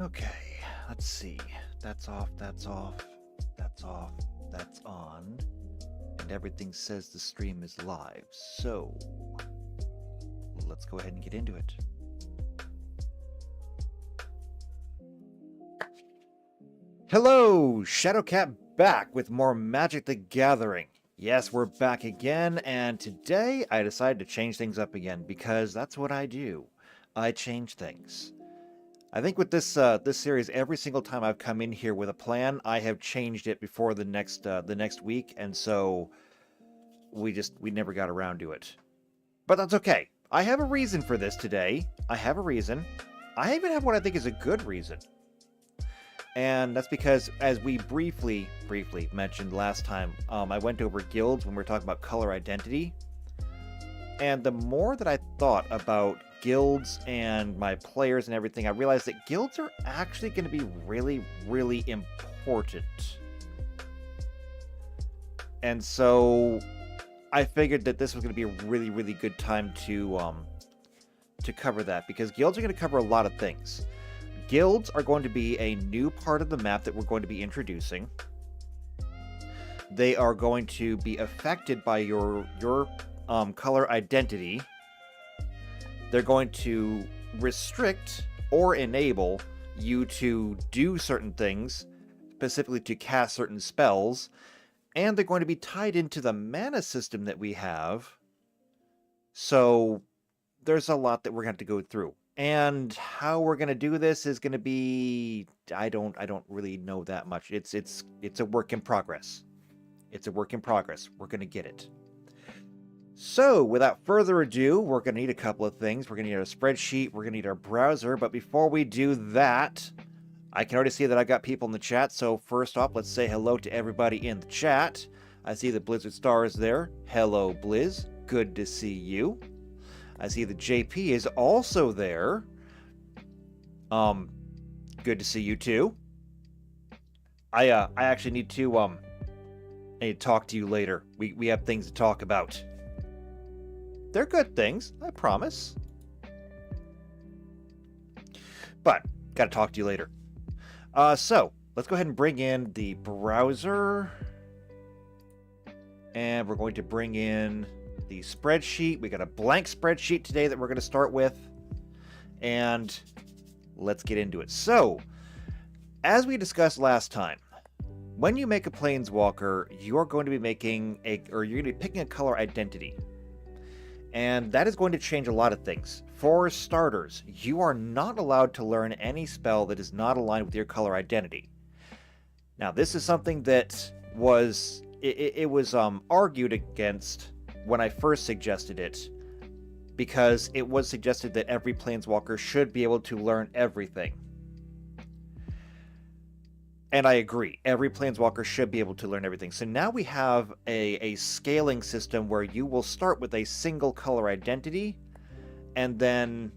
Okay, let's see. That's off, that's off, that's off, that's on. And everything says the stream is live. So, let's go ahead and get into it. Hello, Shadowcat back with more Magic the Gathering. Yes, we're back again, and today I decided to change things up again because that's what I do. I change things. I think with this series, every single time I've come in here with a plan, I have changed it before the next week, and so we never got around to it. But that's okay. I have a reason for this today. I have a reason. I even have what I think is a good reason. And that's because, as we briefly mentioned last time, I went over guilds when we were talking about color identity. And the more that I thought about guilds and my players and everything, I realized that guilds are actually going to be really, really important. And so I figured that this was going to be a really, really good time to cover that, because guilds are going to cover a lot of things. Guilds are going to be a new part of the map that we're going to be introducing. They are going to be affected by your color identity. They're going to restrict or enable you to do certain things, specifically to cast certain spells, and they're going to be tied into the mana system that we have. So there's a lot that we're going to have to go through. And how we're going to do this is going to be, I don't really know that much. It's a work in progress. It's a work in progress. We're going to get it. So, without further ado, we're going to need a couple of things. We're going to need a spreadsheet, we're going to need our browser, but before we do that, I can already see that I've got people in the chat, so first off, let's say hello to everybody in the chat. I see that Blizzard Star is there. Hello, Blizz. Good to see you. I see that JP is also there. Good to see you too. I actually need to talk to you later. We have things to talk about. They're good things, I promise. But, gotta talk to you later. So, let's go ahead and bring in the browser. And we're going to bring in the spreadsheet. We got a blank spreadsheet today that we're going to start with. And let's get into it. So, as we discussed last time, when you make a planeswalker, you're going to be you're going to be picking a color identity. And that is going to change a lot of things. For starters, you are not allowed to learn any spell that is not aligned with your color identity. Now, this is something that was argued against when I first suggested it, because it was suggested that every planeswalker should be able to learn everything. And I agree. Every planeswalker should be able to learn everything. So now we have a scaling system where you will start with a single color identity, and then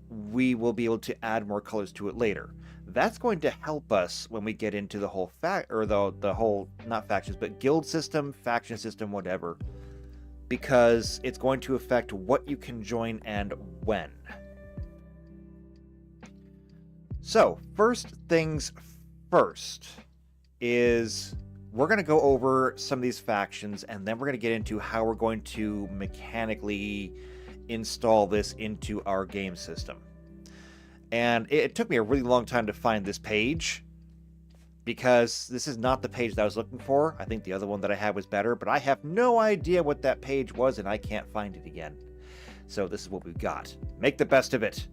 we will be able to add more colors to it later. That's going to help us when we get into the whole the whole, not factions, but guild system, faction system, whatever, because it's going to affect what you can join and when. So, first things first is we're going to go over some of these factions, and then we're going to get into how we're going to mechanically install this into our game system. And it took me a really long time to find this page, because this is not the page that I was looking for. I think the other one that I had was better, but I have no idea what that page was, and I can't find it again. So this is what we've got. Make the best of it.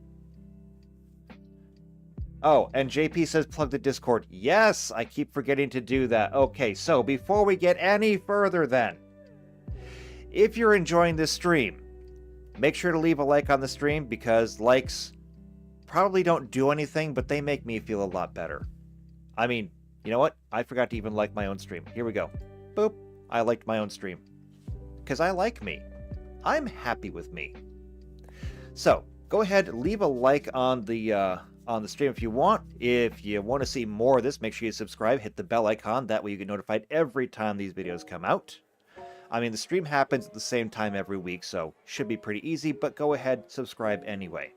Oh, and JP says plug the Discord. Yes, I keep forgetting to do that. Okay, so before we get any further then, if you're enjoying this stream, make sure to leave a like on the stream, because likes probably don't do anything, but they make me feel a lot better. I mean, you know what? I forgot to even like my own stream. Here we go. Boop. I liked my own stream. Because I like me. I'm happy with me. So, go ahead, leave a like on the stream if you want. If you want to see more of this, make sure you subscribe, hit the bell icon. That way you get notified every time these videos come out. I mean, the stream happens at the same time every week, so should be pretty easy, but go ahead, subscribe anyway.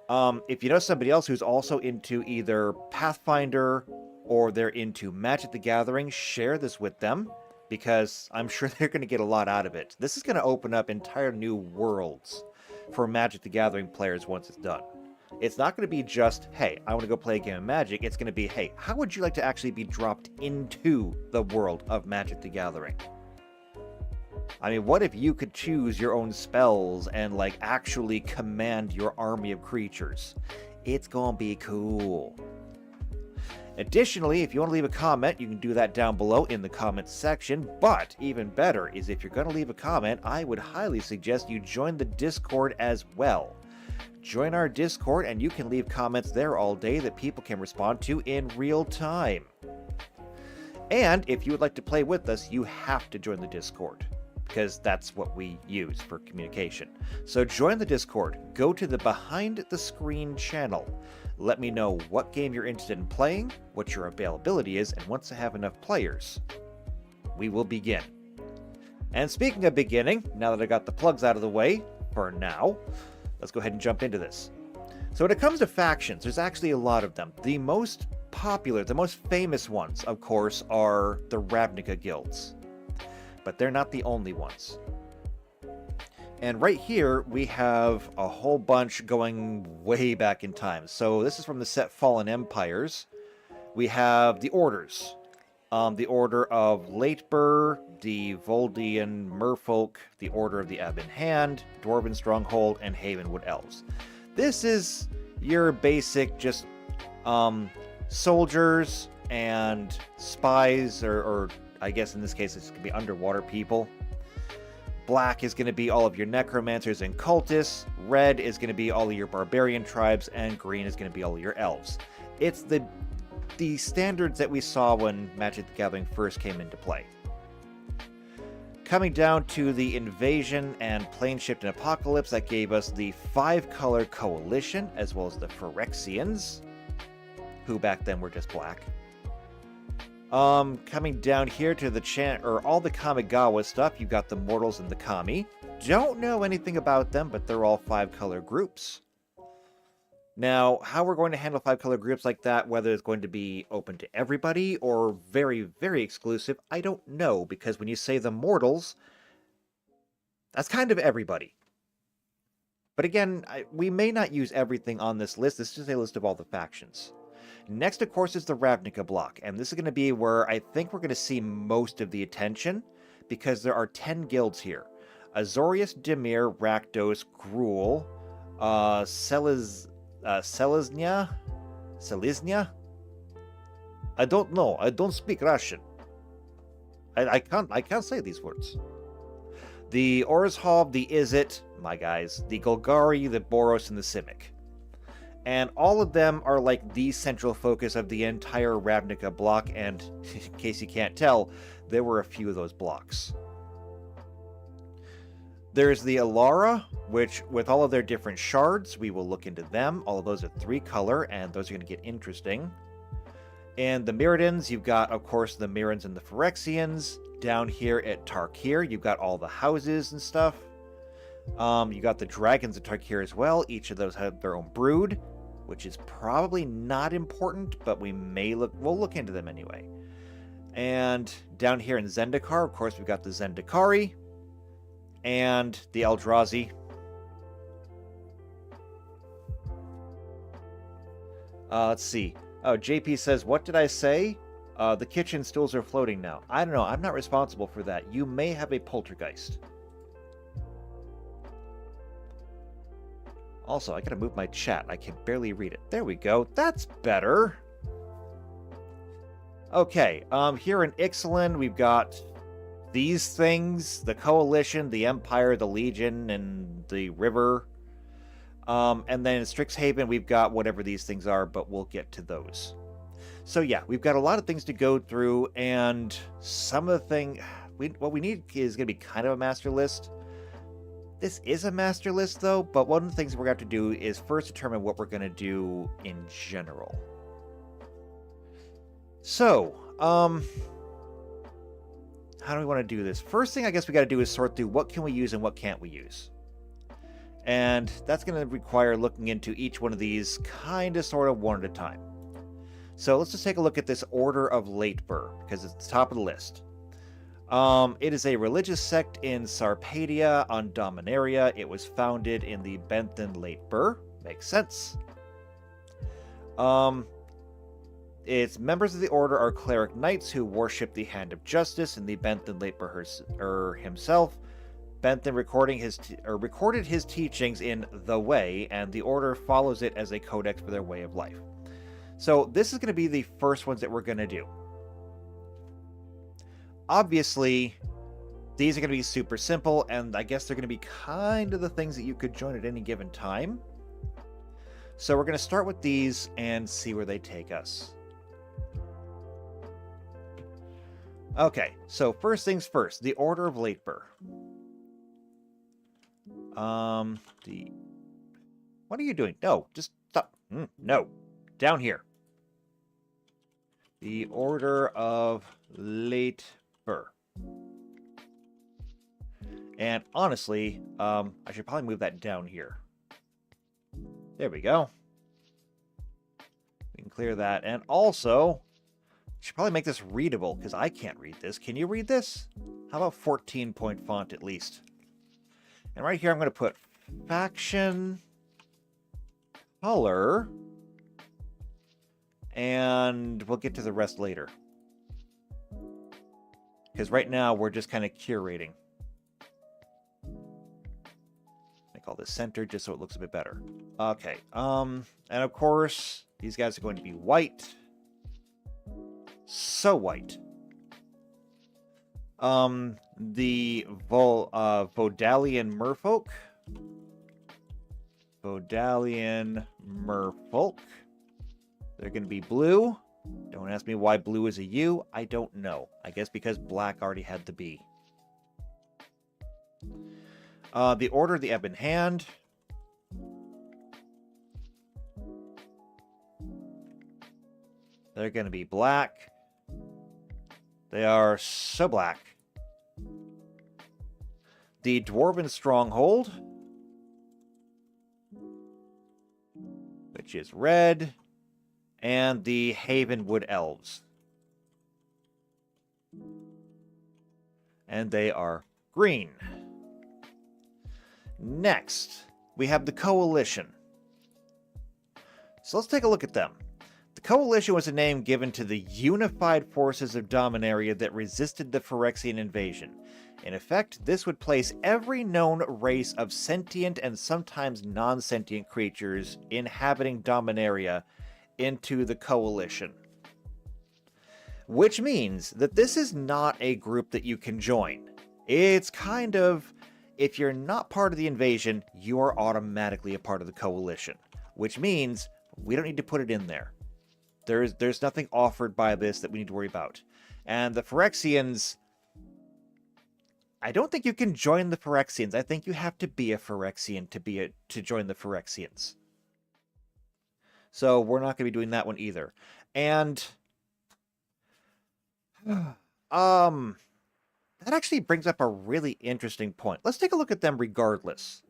If you know somebody else who's also into either Pathfinder or they're into Magic the Gathering, share this with them, because I'm sure they're going to get a lot out of it. This is going to open up entire new worlds for Magic the Gathering players once it's done. It's not going to be just, hey, I want to go play a game of Magic. It's going to be, hey, how would you like to actually be dropped into the world of Magic the Gathering? I mean, what if you could choose your own spells and, like, actually command your army of creatures? It's gonna be cool. Additionally, if you want to leave a comment, you can do that down below in the comments section, but even better is if you're going to leave a comment, I would highly suggest you join the Discord as well. Join our Discord and you can leave comments there all day that people can respond to in real time. And if you would like to play with us, you have to join the Discord, because that's what we use for communication. So join the Discord, go to the Behind the Screen channel. Let me know what game you're interested in playing, what your availability is, and once I have enough players, we will begin. And speaking of beginning, now that I got the plugs out of the way, for now, let's go ahead and jump into this. So when it comes to factions, there's actually a lot of them. The most popular, the most famous ones, of course, are the Ravnica guilds. But they're not the only ones. And right here, we have a whole bunch going way back in time. So this is from the set Fallen Empires. We have the Orders. The Order of Leitber, the Voldian Merfolk, the Order of the Ebon Hand, Dwarven Stronghold, and Havenwood Elves. This is your basic just soldiers and spies, or I guess in this case it's going to be underwater people. Black is going to be all of your necromancers and cultists. Red is going to be all of your barbarian tribes, and green is going to be all of your elves. It's the standards that we saw when Magic the Gathering first came into play. Coming down to the Invasion and Planeshift and Apocalypse, that gave us the 5-color Coalition, as well as the Phyrexians, who back then were just black. Coming down here to the all the Kamigawa stuff, you've got the Mortals and the Kami. Don't know anything about them, but they're all 5-color groups. Now, how we're going to handle 5-color groups like that, whether it's going to be open to everybody or very, very exclusive, I don't know, because when you say the Mortals, that's kind of everybody. But again, we may not use everything on this list. This is just a list of all the factions. Next, of course, is the Ravnica block, and this is going to be where I think we're going to see most of the attention, because there are 10 guilds here. Azorius, Dimir, Rakdos, Gruul, Seliznya? I don't know. I don't speak Russian. I can't say these words. The Orzhov, the Izzet, my guys, the Golgari, the Boros, and the Simic. And all of them are like the central focus of the entire Ravnica block, and in case you can't tell, there were a few of those blocks. There's the Alara, which, with all of their different shards, we will look into them. All of those are 3-color, and those are going to get interesting. And the Mirrodins, you've got, of course, the Mirrans and the Phyrexians. Down here at Tarkir, you've got all the houses and stuff. You got the Dragons of Tarkir as well. Each of those have their own brood, which is probably not important, but we'll look into them anyway. And down here in Zendikar, of course, we've got the Zendikari and the Eldrazi. Let's see. Oh, JP says, what did I say? The kitchen stools are floating now. I don't know. I'm not responsible for that. You may have a poltergeist. Also, I gotta move my chat. I can barely read it. There we go. That's better. Okay, here in Ixalan, we've got these things. The Coalition, the Empire, the Legion, and the River. And then in Strixhaven, we've got whatever these things are, but we'll get to those. So yeah, we've got a lot of things to go through, and some of the things... what we need is going to be kind of a master list. This is a master list, though, but one of the things we're going to have to do is first determine what we're going to do in general. So, how do we want to do this? First thing I guess we got to do is sort through what can we use and what can't we use. And that's going to require looking into each one of these kind of sort of one at a time. So let's just take a look at this Order of Lateburr, because it's the top of the list. It is a religious sect in Sarpedia on Dominaria. It was founded in the Benthen Lateburr. Makes sense. Its members of the order are cleric knights who worship the Hand of Justice and the Benthen Lateburr himself. Benthen recorded his teachings in The Way, and the order follows it as a codex for their way of life. So this is going to be the first ones that we're going to do. Obviously, these are going to be super simple, and I guess they're going to be kind of the things that you could join at any given time. So we're going to start with these and see where they take us. Okay, so first things first, the Order of Lateburr. What are you doing? No, just stop. No, down here. The Order of Lateburr. And honestly, I should probably move that down here. There we go. We can clear that. And also, should probably make this readable, because I can't read this. Can you read this? How about 14-point font at least? And right here, I'm going to put faction, color, and we'll get to the rest later. Because right now, we're just kind of curating. Make all this centered just so it looks a bit better. Okay, and of course, these guys are going to be white. So white. The Vodalian Merfolk. Vodalian Merfolk. They're going to be blue. Don't ask me why blue is a U. I don't know. I guess because black already had the B. The Order of the Ebon Hand. They're going to be black. They are so black. The Dwarven Stronghold, which is red, and the Havenwood Elves. And they are green. Next, we have the Coalition. So let's take a look at them. The Coalition was a name given to the unified forces of Dominaria that resisted the Phyrexian invasion. In effect, this would place every known race of sentient and sometimes non-sentient creatures inhabiting Dominaria into the Coalition. Which means that this is not a group that you can join. It's kind of, if you're not part of the invasion, you are automatically a part of the Coalition. Which means we don't need to put it in there. There's nothing offered by this that we need to worry about. And the Phyrexians, I don't think you can join the Phyrexians. I think you have to be a Phyrexian to join the Phyrexians. So we're not going to be doing that one either. And that actually brings up a really interesting point. Let's take a look at them regardless.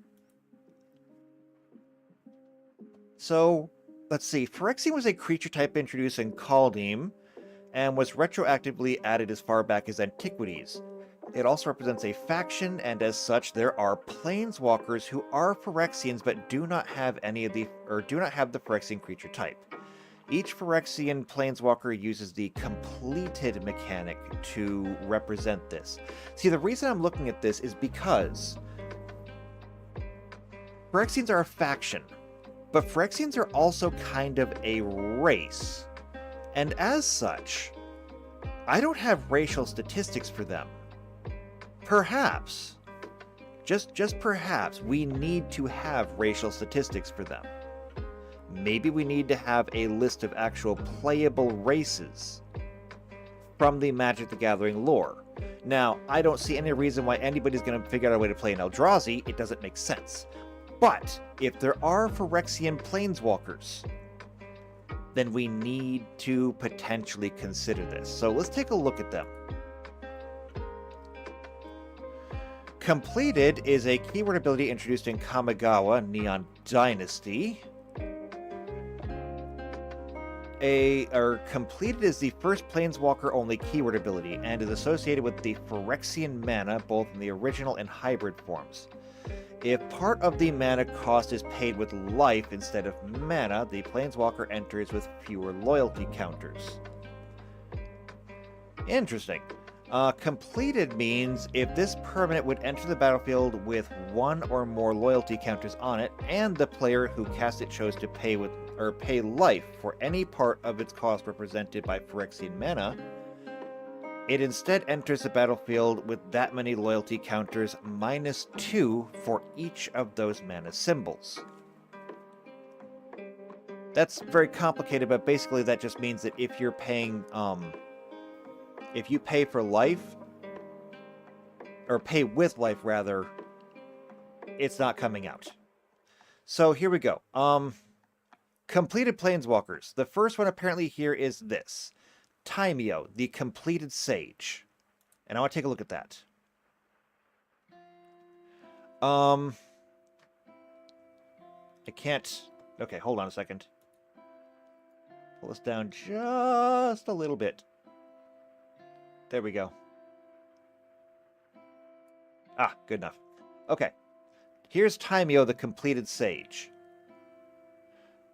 So let's see. Phyrexian was a creature type introduced in Kaldheim and was retroactively added as far back as Antiquities. It also represents a faction, and as such, there are planeswalkers who are Phyrexians but do not have the Phyrexian creature type. Each Phyrexian planeswalker uses the completed mechanic to represent this. See, the reason I'm looking at this is because Phyrexians are a faction, but Phyrexians are also kind of a race. And as such, I don't have racial statistics for them. Perhaps, just perhaps, we need to have racial statistics for them. Maybe we need to have a list of actual playable races from the Magic the Gathering lore. Now, I don't see any reason why anybody's going to figure out a way to play an Eldrazi. It doesn't make sense. But if there are Phyrexian planeswalkers, then we need to potentially consider this. So let's take a look at them. Completed is a keyword ability introduced in Kamigawa Neon Dynasty. Completed is the first Planeswalker-only keyword ability and is associated with the Phyrexian mana both in the original and hybrid forms. If part of the mana cost is paid with life instead of mana, the Planeswalker enters with fewer loyalty counters. Interesting. Completed means if this permanent would enter the battlefield with one or more loyalty counters on it, and the player who cast it chose to pay life for any part of its cost represented by Phyrexian mana, it instead enters the battlefield with that many loyalty counters -2 for each of those mana symbols. That's very complicated, but basically that just means that if you're paying, if you pay for life, or pay with life rather, it's not coming out. So here we go. Completed Planeswalkers. The first one apparently here is this. Timeo, the Completed Sage. And I want to take a look at that. I can't... Okay, hold on a second. Pull this down just a little bit. There we go. Ah, good enough. Okay. Here's Timeo, the Completed Sage.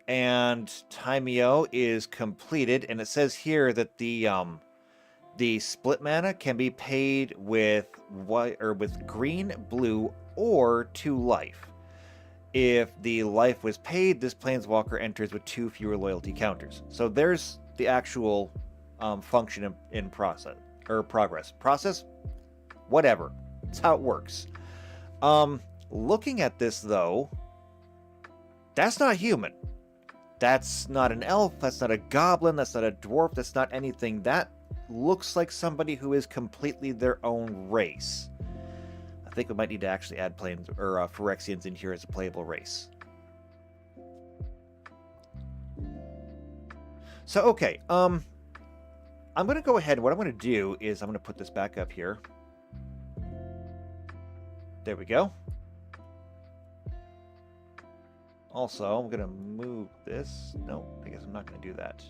And Timeo is completed, and it says here that the split mana can be paid with white or with green, blue, or 2 life. If the life was paid, this Planeswalker enters with 2 fewer loyalty counters. So there's the actual function in process or progress. Process, whatever. That's how it works. Looking at this though, that's not human. That's not an elf, that's not a goblin, that's not a dwarf, that's not anything. That looks like somebody who is completely their own race. I think we might need to actually add Phyrexians in here as a playable race. So, okay, I'm going to go ahead, what I'm going to do is I'm going to put this back up here. There we go. Also, I'm going to move this. No, I guess I'm not going to do that.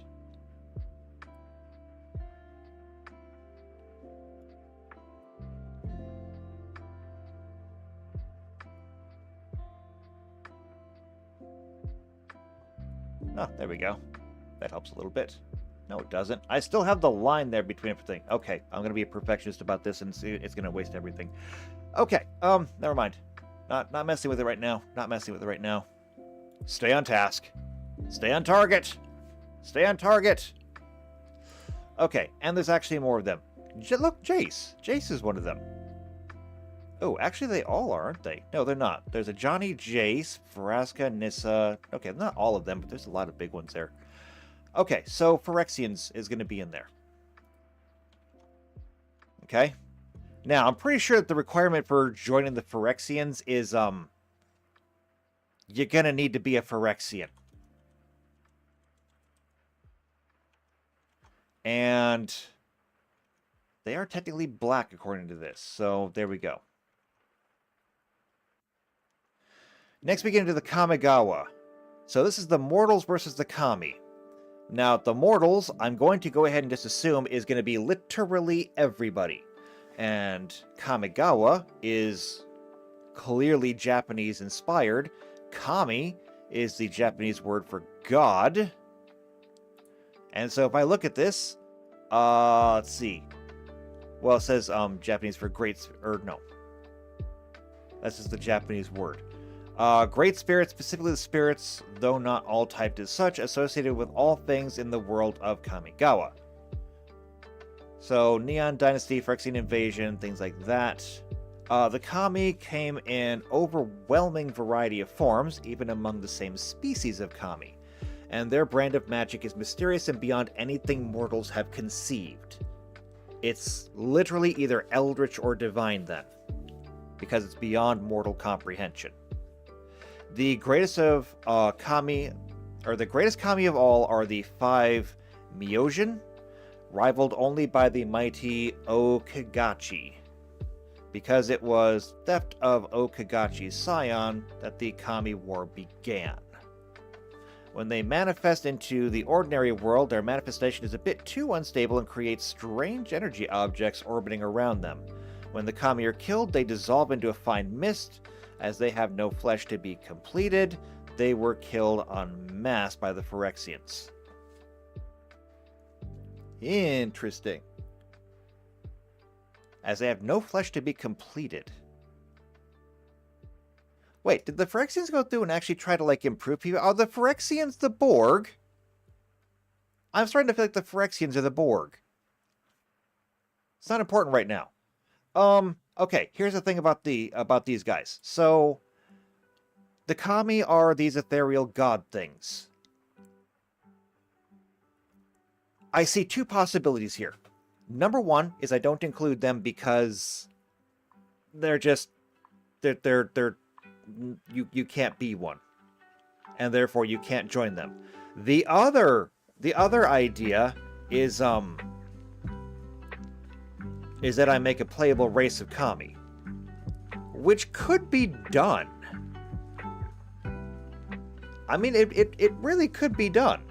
Oh, there we go. That helps a little bit. No, it doesn't. I still have the line there between everything. Okay, I'm going to be a perfectionist about this and see it's going to waste everything. Okay, never mind. Not messing with it right now. Not messing with it right now. Stay on task. Stay on target. Stay on target. Okay, and there's actually more of them. Look, Jace. Jace is one of them. Oh, actually they all are, aren't they? No, they're not. There's a Johnny, Jace, Vraska, Nissa. Okay, not all of them, but there's a lot of big ones there. Okay, so Phyrexians is going to be in there. Okay. Now, I'm pretty sure that the requirement for joining the Phyrexians is, you're going to need to be a Phyrexian. And they are technically black according to this. So there we go. Next we get into the Kamigawa. So this is the Mortals versus the Kami. Now the Mortals, I'm going to go ahead and just assume is going to be literally everybody. And Kamigawa is clearly Japanese inspired. Kami is the Japanese word for God. And so if I look at this, let's see. Well, it says Japanese for great, or no. That's just the Japanese word. Great spirits, specifically the spirits, though not all typed as such, associated with all things in the world of Kamigawa. So Neon Dynasty, Phyrexian Invasion, things like that. The Kami came in overwhelming variety of forms, even among the same species of Kami. And their brand of magic is mysterious and beyond anything mortals have conceived. It's literally either eldritch or divine then, because it's beyond mortal comprehension. The greatest of Kami, or the greatest Kami of all, are the 5 Myojin, rivaled only by the mighty Okagachi. because it was theft of Okagachi's scion that the Kami War began. When they manifest into the ordinary world, their manifestation is a bit too unstable and creates strange energy objects orbiting around them. When the Kami are killed, they dissolve into a fine mist. As they have no flesh to be completed, they were killed en masse by the Phyrexians. Interesting. As they have no flesh to be completed. Wait, did the Phyrexians go through and actually try to, like, improve people? Are the Phyrexians the Borg? I'm starting to feel like the Phyrexians are the Borg. It's not important right now. Okay, here's the thing about these guys. So, the Kami are these ethereal god things. I see two possibilities here. Number one is I don't include them because they're just you can't be one, and therefore you can't join them. The other idea is that I make a playable race of Kami, which could be done. I mean, it really could be done.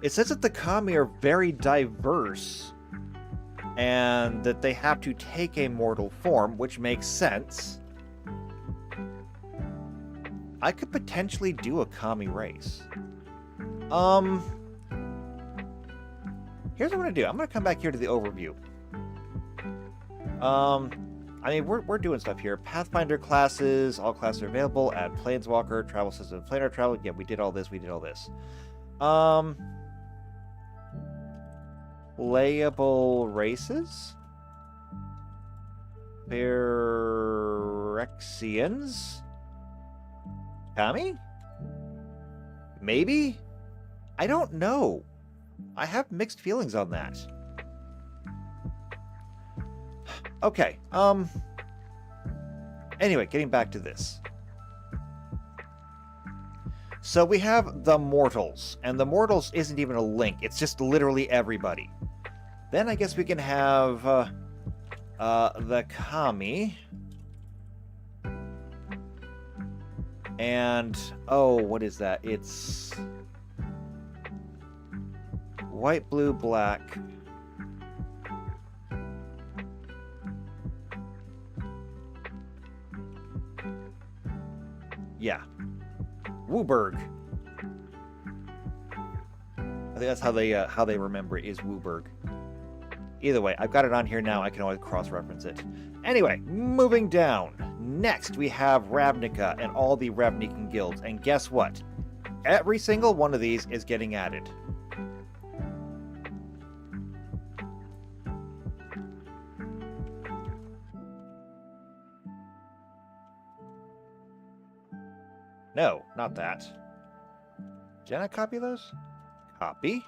It says that the Kami are very diverse and that they have to take a mortal form, which makes sense. I could potentially do a Kami race. Here's what I'm going to do. I'm going to come back here to the overview. I mean, we're doing stuff here. Pathfinder classes, all classes are available. Add Planeswalker, travel system, planar travel. Yeah, we did all this. Playable races? Phyrexians? Kami? Maybe? I don't know. I have mixed feelings on that. Okay, anyway, getting back to this. So we have the Mortals, and the Mortals isn't even a link, it's just literally everybody. Then I guess we can have the Kami. And, oh, what is that? It's white, blue, black. Yeah. Wooburg. I think that's how they remember it, is Wooburg. Either way, I've got it on here now. I can always cross-reference it. Anyway, moving down. Next, we have Ravnica and all the Ravnican guilds. And guess what? Every single one of these is getting added. No, not that. Did I copy those? Copy?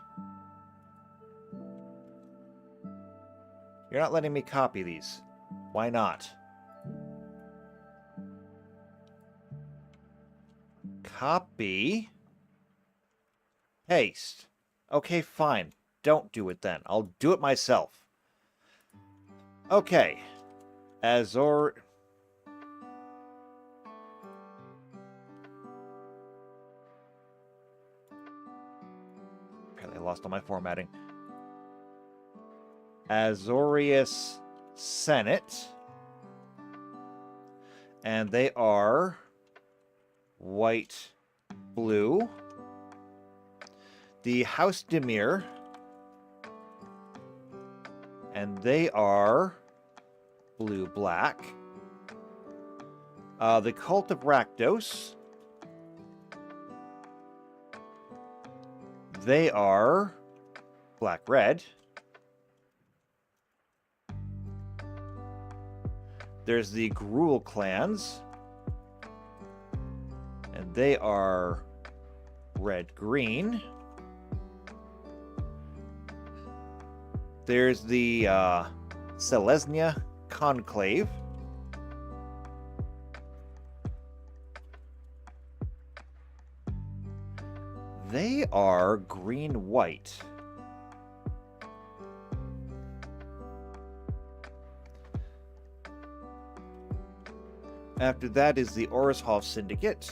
You're not letting me copy these. Why not? Copy. Paste. Okay, fine. Don't do it then. I'll do it myself. Okay. Apparently I lost all my formatting. Azorius Senate. And they are white, blue. The House Demir. And they are blue, black. The Cult of Rakdos. They are black, red. There's the Gruul clans. And they are red, green. There's the Selesnya Conclave. They are green-white. After that is the Orishoff Syndicate.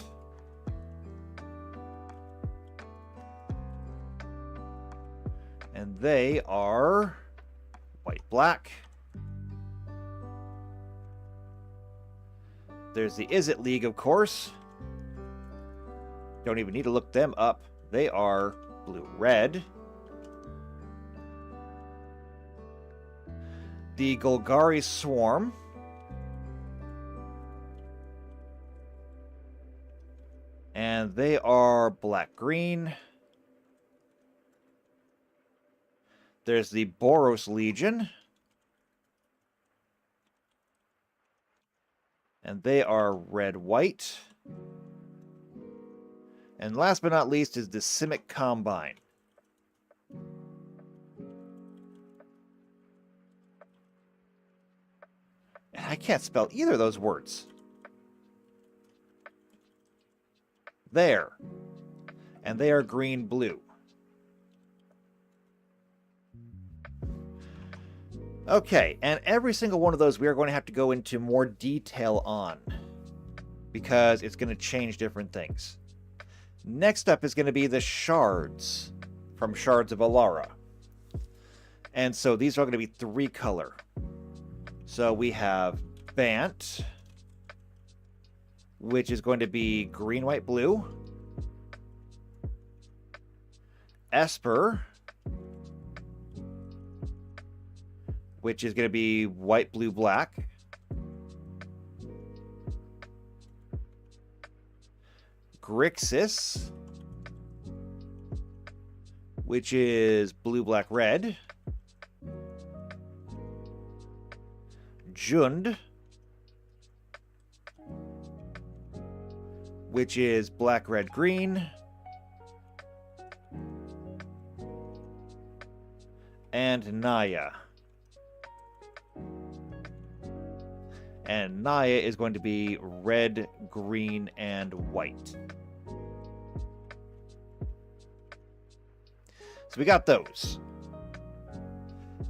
And they are white-black. There's the Is It League, of course. Don't even need to look them up. They are blue-red. The Golgari Swarm. And they are black-green. There's the Boros Legion. And they are red-white. And last but not least is the Simic Combine. And I can't spell either of those words. There. And they are green-blue. Okay, and every single one of those we are going to have to go into more detail on, because it's going to change different things. Next up is going to be the Shards from Shards of Alara. And so these are going to be 3-color. So we have Bant, which is going to be green, white, blue. Esper, which is going to be white, blue, black. Grixis, which is blue, black, red. Jund, which is black, red, green. And Naya. And Naya is going to be red, green, and white. So we got those.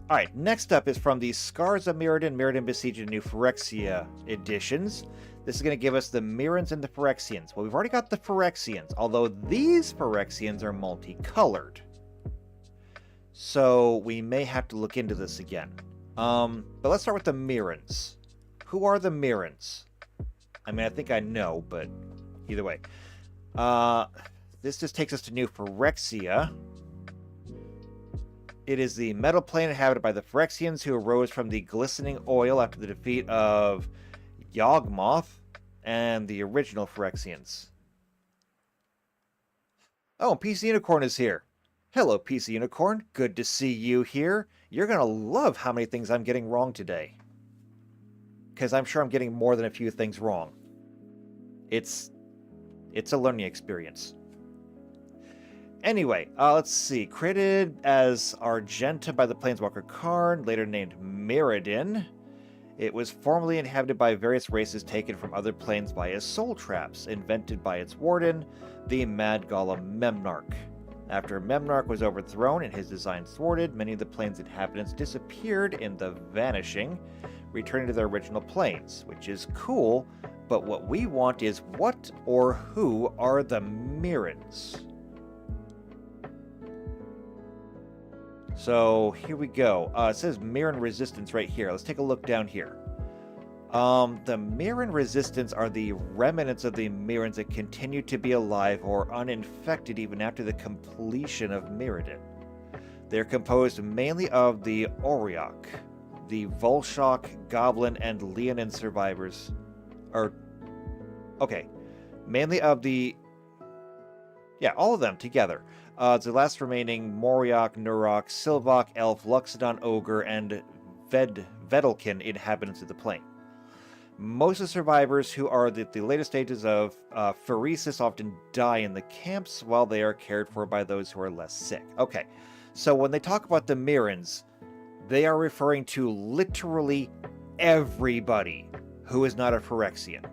Alright, next up is from the Scars of Mirrodin, Mirrodin Besieged and New Phyrexia editions. This is going to give us the Mirrans and the Phyrexians. Well, we've already got the Phyrexians, although these Phyrexians are multicolored. So we may have to look into this again. But let's start with the Mirrans. Who are the Mirrans? I mean, I think I know, but either way. This just takes us to New Phyrexia. It is the metal plane inhabited by the Phyrexians who arose from the glistening oil after the defeat of Yawgmoth and the original Phyrexians. Oh, PC Unicorn is here. Hello, PC Unicorn. Good to see you here. You're going to love how many things I'm getting wrong today. Because I'm sure I'm getting more than a few things wrong. It's a learning experience. Anyway, let's see. Created as Argenta by the Planeswalker Karn, later named Mirrodin. It was formerly inhabited by various races taken from other planes via soul traps, invented by its warden, the Mad Golem Memnarch. After Memnarch was overthrown and his design thwarted, many of the plane's inhabitants disappeared in the Vanishing, returning to their original planes, which is cool, but what we want is what or who are the Mirrans? So here we go. It says Mirran Resistance right here. Let's take a look down here. The Mirran Resistance are the remnants of the Mirrans that continue to be alive or uninfected even after the completion of Mirrodin. They're composed mainly of the Auriok, the Volshok, Goblin, and Leonin survivors. Mainly of the... Yeah, all of them together. The last remaining Moriok, Nurok, Silvok, Elf, Luxodon, Ogre, and Vedalkin inhabitants of the plane. Most of the survivors who are at the later stages of pheresis often die in the camps while they are cared for by those who are less sick. Okay, so when they talk about the Mirrans, they are referring to literally everybody who is not a Phyrexian.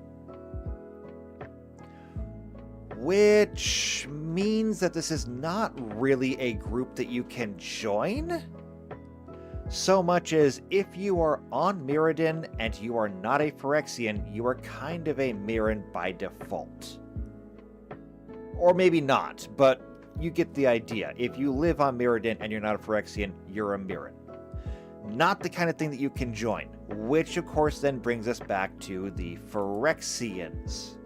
Which means that this is not really a group that you can join. So much as if you are on Mirrodin and you are not a Phyrexian, you are kind of a Mirran by default. Or maybe not, but you get the idea. If you live on Mirrodin and you're not a Phyrexian, you're a Mirran. Not the kind of thing that you can join, which of course then brings us back to the Phyrexians.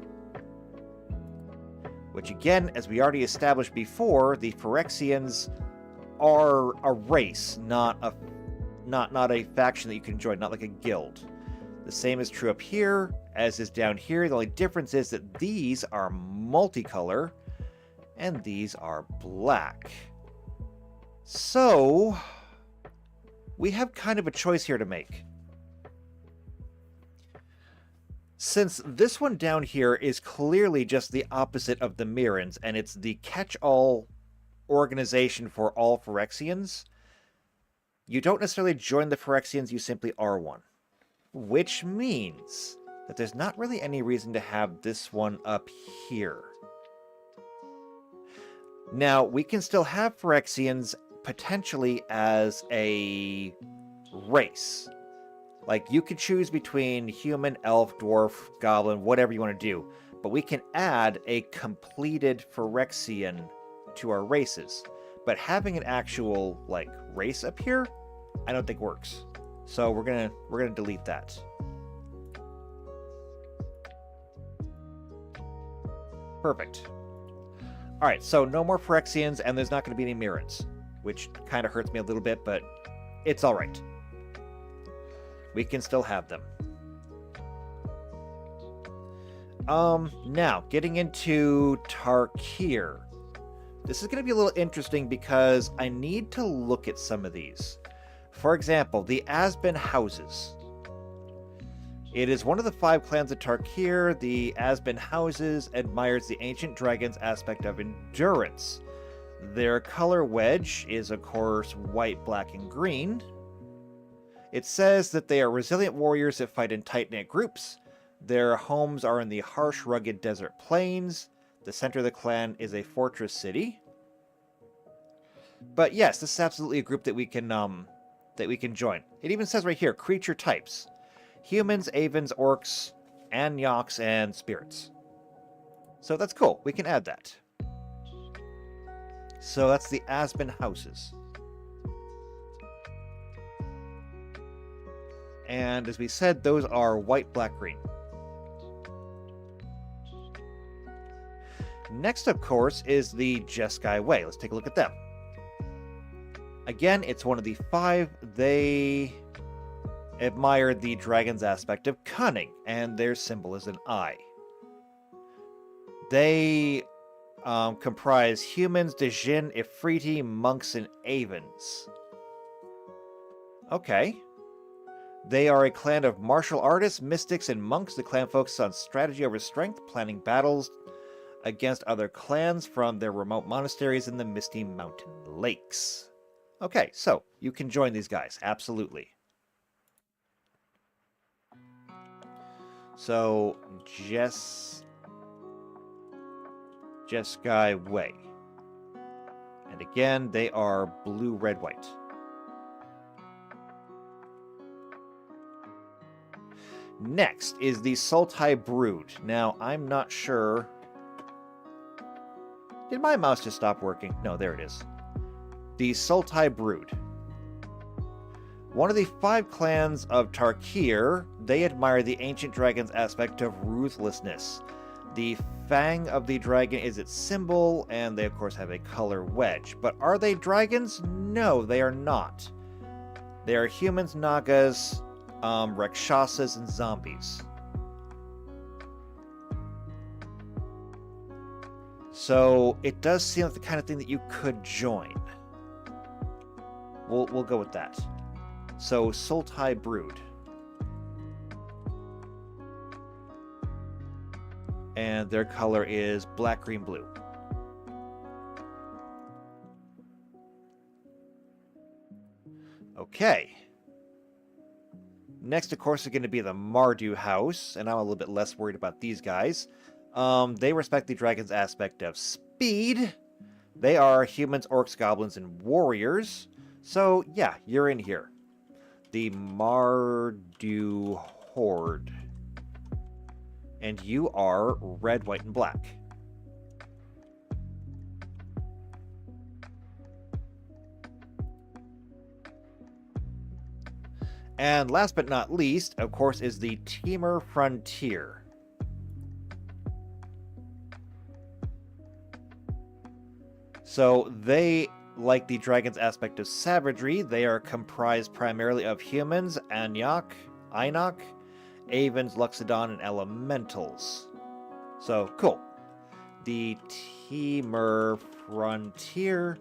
Which again, as we already established before, the Phyrexians are a race, not a faction that you can join, not like a guild. The same is true up here as is down here. The only difference is that these are multicolor and these are black. So we have kind of a choice here to make. Since this one down here is clearly just the opposite of the Mirrans, and it's the catch-all organization for all Phyrexians, you don't necessarily join the Phyrexians, you simply are one. Which means that there's not really any reason to have this one up here. Now, we can still have Phyrexians potentially as a race. Like, you could choose between human, elf, dwarf, goblin, whatever you want to do. But we can add a completed Phyrexian to our races. But having an actual, like, race up here, I don't think works. So we're gonna delete that. Perfect. Alright, so no more Phyrexians, and there's not going to be any Mirrans. Which kind of hurts me a little bit, but it's alright. We can still have them. Now, getting into Tarkir. This is going to be a little interesting because I need to look at some of these. For example, the Asben Houses. It is one of the 5 clans of Tarkir. The Asben Houses admires the ancient dragon's aspect of endurance. Their color wedge is, of course, white, black, and green. It says that they are resilient warriors that fight in tight-knit groups. Their homes are in the harsh, rugged desert plains. The center of the clan is a fortress city. But yes, this is absolutely a group that we can join. It even says right here, creature types. Humans, Avens, Orcs, Anyoks, and Spirits. So that's cool. We can add that. So that's the Asben Houses. And as we said, those are white, black, green. Next, of course, is the Jeskai Way. Let's take a look at them. Again, it's one of the 5. They admire the dragon's aspect of cunning, and their symbol is an eye. They comprise humans, Djinn, Ifriti, monks, and Avens. Okay. They are a clan of martial artists, mystics, and monks. The clan focuses on strategy over strength, planning battles against other clans from their remote monasteries in the Misty Mountain Lakes. Okay, so you can join these guys, absolutely. So, Jeskai Way. And again, they are blue, red, white. Next is the Sultai Brood. Now, I'm not sure... Did my mouse just stop working? No, there it is. The Sultai Brood. One of the 5 clans of Tarkir, they admire the ancient dragon's aspect of ruthlessness. The fang of the dragon is its symbol, and they of course have a color wedge. But are they dragons? No, they are not. They are humans, Nagas, Rakshasas, and zombies. So it does seem like the kind of thing that you could join. We'll go with that. So Sultai Brood. And their color is black, green, blue. Okay. Next, of course, is going to be the Mardu House, and I'm a little bit less worried about these guys. They respect the dragon's aspect of speed. They are humans, orcs, goblins, and warriors. So, yeah, you're in here. the Mardu Horde. And you are red, white, and black. And last but not least, of course, is the Teamer Frontier. So they, like the dragon's aspect of savagery, they are comprised primarily of humans, Enoch, Avens, Luxodon, and elementals. So, cool. The Teamer Frontier,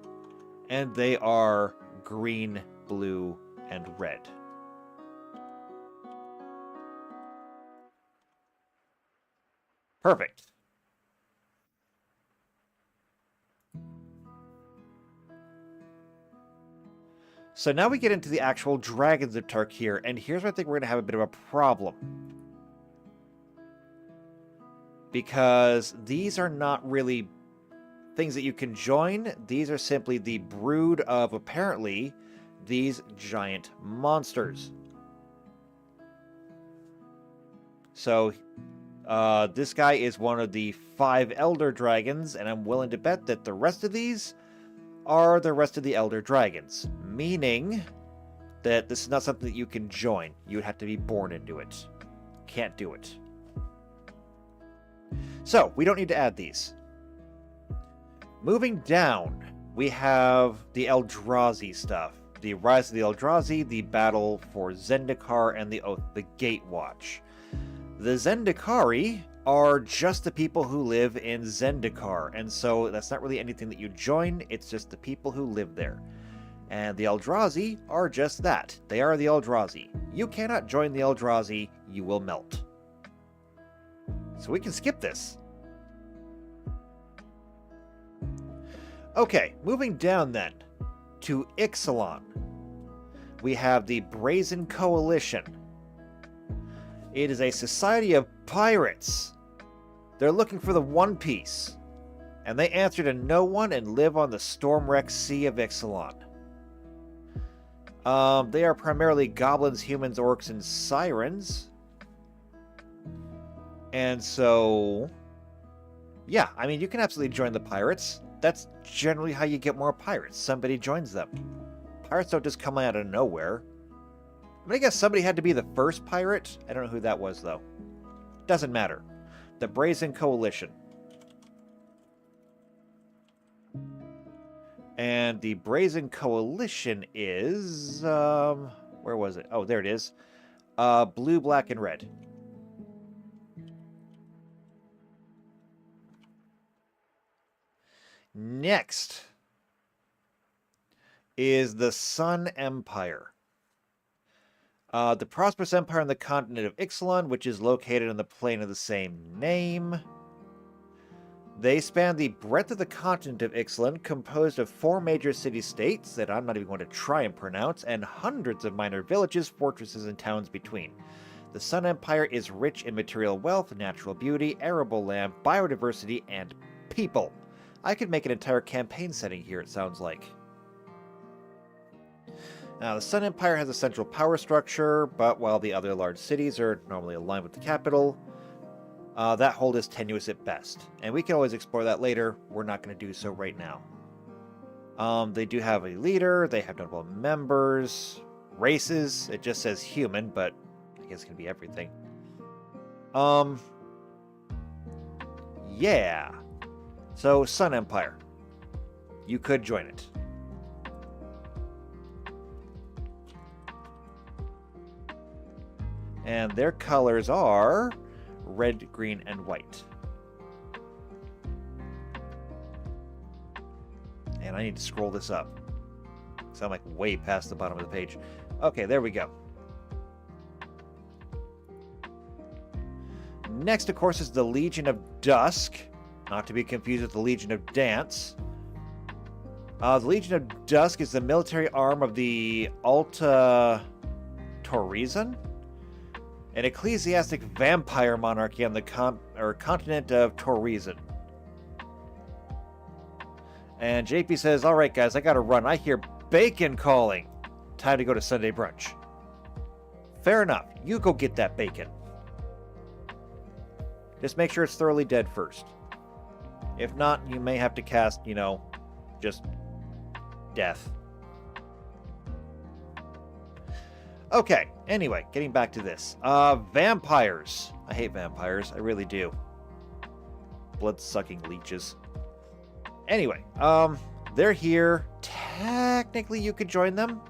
and they are green, blue, and red. Perfect. So now we get into the actual dragons of Tarkir, and here's where I think we're going to have a bit of a problem. Because these are not really things that you can join. These are simply the brood of, apparently, these giant monsters. So, this guy is one of the 5 elder dragons, and I'm willing to bet that the rest of these are the rest of the elder dragons. Meaning that this is not something that you can join. You would have to be born into it. Can't do it. So, we don't need to add these. Moving down, we have the Eldrazi stuff. The Rise of the Eldrazi, the Battle for Zendikar, and the Oath of the Gatewatch. The Zendikari are just the people who live in Zendikar, and so that's not really anything that you join, it's just the people who live there. And the Eldrazi are just that. They are the Eldrazi. You cannot join the Eldrazi, you will melt. So we can skip this. Okay, moving down then to Ixalan. We have the Brazen Coalition. It is a society of pirates. They're looking for the One Piece. And they answer to no one and live on the storm-wrecked Sea of Ixalan. They are primarily goblins, humans, orcs, and sirens. And so, yeah, I mean, you can absolutely join the pirates. That's generally how you get more pirates. Somebody joins them. Pirates don't just come out of nowhere. I mean, I guess somebody had to be the first pirate. I don't know who that was, though. Doesn't matter. The Brazen Coalition. And the Brazen Coalition is... where was it? Oh, there it is. Blue, black, and red. Next is the Sun Empire. The prosperous empire on the continent of Ixalan, which is located on the plane of the same name. They span the breadth of the continent of Ixalan, composed of 4 major city-states that I'm not even going to try and pronounce, and hundreds of minor villages, fortresses, and towns between. The Sun Empire is rich in material wealth, natural beauty, arable land, biodiversity, and people. I could make an entire campaign setting here, it sounds like. Now, the Sun Empire has a central power structure, but while the other large cities are normally aligned with the capital, that hold is tenuous at best. And we can always explore that later. We're not going to do so right now. They do have a leader. They have notable members. Races. It just says human, but I guess it can be everything. Yeah. So, Sun Empire. You could join it. And their colors are red, green, and white. And I need to scroll this up. So I'm like way past the bottom of the page. Okay, there we go. Next, of course, is the Legion of Dusk. Not to be confused with the Legion of Dance. The Legion of Dusk is the military arm of the Alta Torreson, an ecclesiastic vampire monarchy on the continent of Torreson. And JP says, "All right, guys, I gotta run. I hear bacon calling. Time to go to Sunday brunch." Fair enough. You go get that bacon. Just make sure it's thoroughly dead first. If not, you may have to cast, you know, just death. Okay, anyway, getting back to this. Vampires. I hate vampires. I really do. Blood-sucking leeches. Anyway, they're here. Technically, you could join them.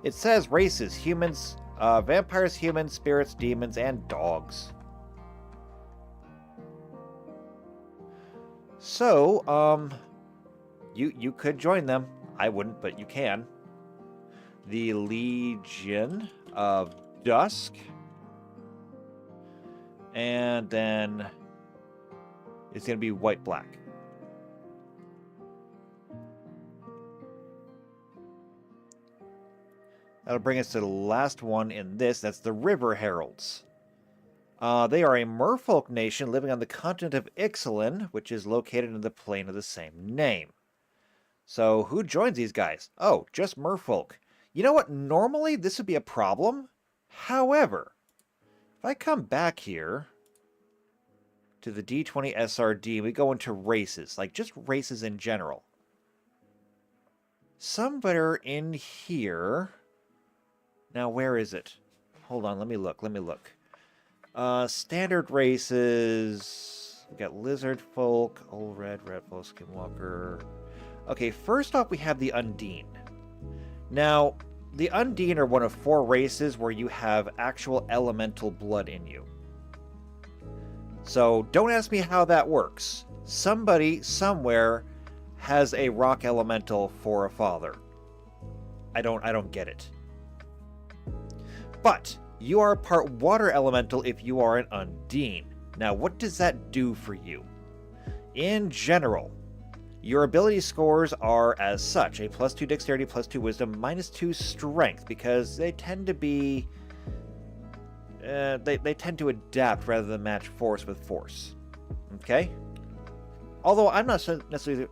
It says races: humans, vampires, humans, spirits, demons, and dogs. So, you could join them. I wouldn't, but you can. The Legion of Dusk. And then it's going to be white-black. That'll bring us to the last one in this. That's the River Heralds. They are a merfolk nation living on the continent of Ixalan, which is located in the plane of the same name. So, who joins these guys? Oh, just merfolk. You know what? Normally, this would be a problem. However, if I come back here to the D20 SRD, we go into races, like just races in general. Somewhere in here... Now, where is it? Hold on, let me look. Standard races. We got lizard folk, old red folk, skinwalker. Okay, first off, we have the Undine. Now, the Undine are one of 4 races where you have actual elemental blood in you. So, don't ask me how that works. Somebody, somewhere, has a rock elemental for a father. I don't get it. But you are part water elemental if you are an Undine. Now, what does that do for you? In general, your ability scores are as such: a +2 dexterity, +2 wisdom, -2 strength, because they tend to be... they tend to adapt rather than match force with force. Okay? Although I'm not necessarily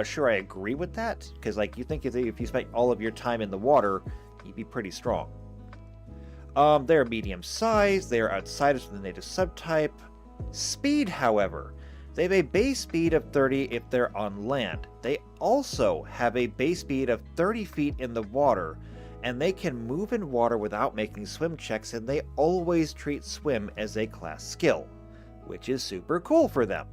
sure I agree with that, because like you think if you spent all of your time in the water, you'd be pretty strong. They're medium size, they are outsiders from the native subtype. Speed, however, they have a base speed of 30 if they're on land. They also have a base speed of 30 feet in the water, and they can move in water without making swim checks, and they always treat swim as a class skill, which is super cool for them.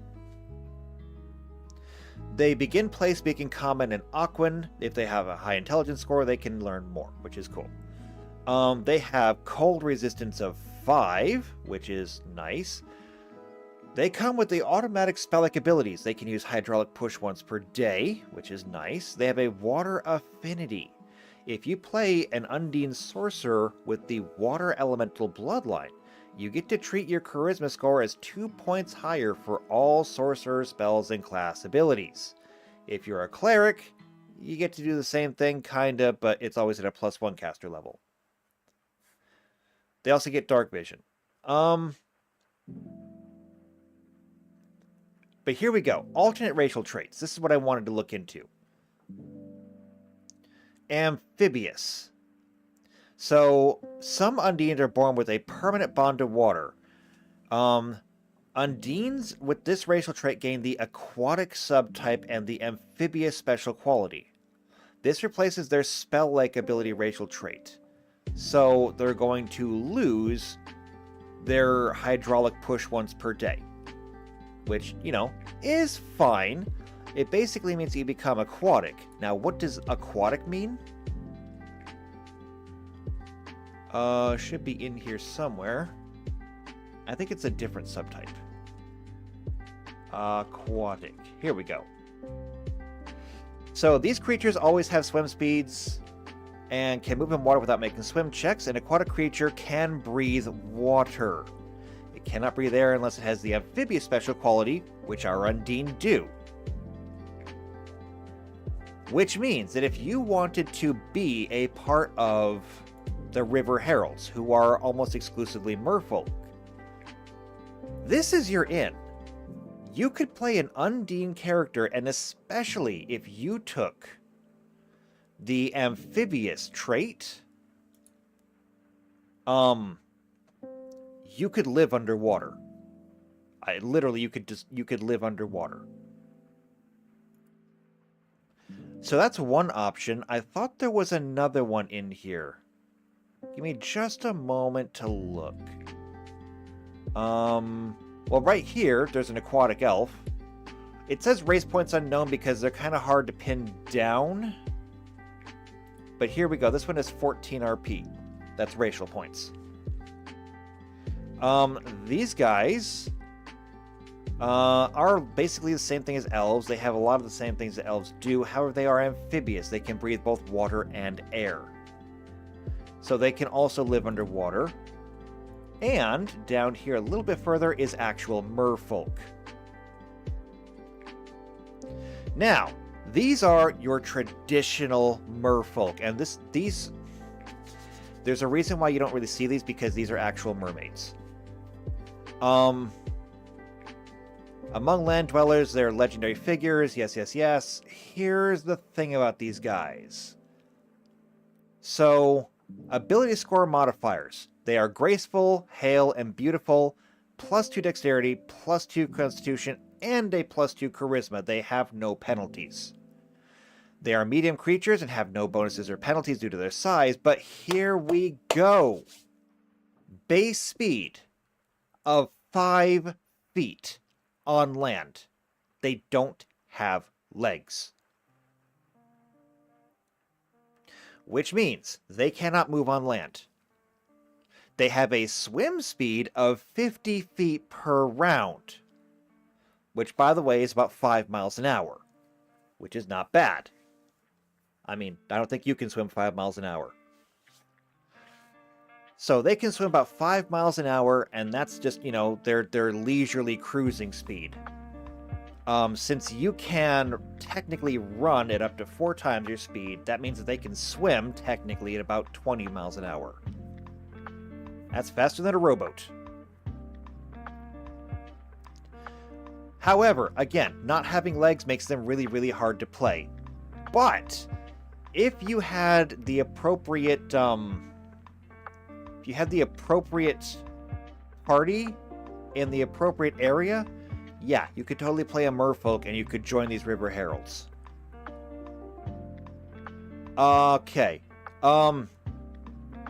They begin play speaking Common and Aquan. If they have a high intelligence score, they can learn more, which is cool. They have cold resistance of 5, which is nice. They come with the automatic spell-like abilities. They can use hydraulic push once per day, which is nice. They have a water affinity. If you play an Undine sorcerer with the water elemental bloodline, you get to treat your charisma score as 2 points higher for all sorcerer spells and class abilities. If you're a cleric, you get to do the same thing, kinda, but it's always at a +1 caster level. They also get dark vision. But here we go. Alternate racial traits. This is what I wanted to look into. Amphibious. So, some Undines are born with a permanent bond to water. Undines with this racial trait gain the aquatic subtype and the amphibious special quality. This replaces their spell-like ability racial trait. So, they're going to lose their hydraulic push once per day. Which, you know, is fine. It basically means you become aquatic. Now, what does aquatic mean? Should be in here somewhere. I think it's a different subtype. Aquatic. Here we go. So, these creatures always have swim speeds and can move in water without making swim checks. An aquatic creature can breathe water. It cannot breathe air unless it has the amphibious special quality, which our Undine do. Which means that if you wanted to be a part of the River Heralds, who are almost exclusively merfolk, this is your in. You could play an Undine character, and especially if you took the amphibious trait, you could live underwater. Literally, you could live underwater. So that's one option. I thought there was another one in here. Give me just a moment to look. Well, right here, there's an aquatic elf. It says race points unknown because they're kind of hard to pin down. But here we go. This one is 14 RP. That's racial points. These guys are basically the same thing as elves. They have a lot of the same things that elves do. However, they are amphibious. They can breathe both water and air. So they can also live underwater. And down here a little bit further is actual merfolk. Now, these are your traditional merfolk, and there's a reason why you don't really see these, because these are actual mermaids. Among land dwellers, they're legendary figures. Yes, yes, yes. Here's the thing about these guys. So, ability score modifiers. They are graceful, hale, and beautiful, +2 dexterity, +2 constitution, and a +2 charisma. They have no penalties. They are medium creatures and have no bonuses or penalties due to their size, but here we go. Base speed of 5 feet on land. They don't have legs. Which means they cannot move on land. They have a swim speed of 50 feet per round, which, by the way, is about 5 miles an hour, which is not bad. I mean, I don't think you can swim 5 miles an hour. So they can swim about 5 miles an hour, and that's just, their leisurely cruising speed. Since you can technically run at up to 4 times your speed, that means that they can swim technically at about 20 miles an hour. That's faster than a rowboat. However, again, not having legs makes them really, really hard to play. But if you had the appropriate, party in the appropriate area, yeah, you could totally play a merfolk and you could join these river heralds. Okay.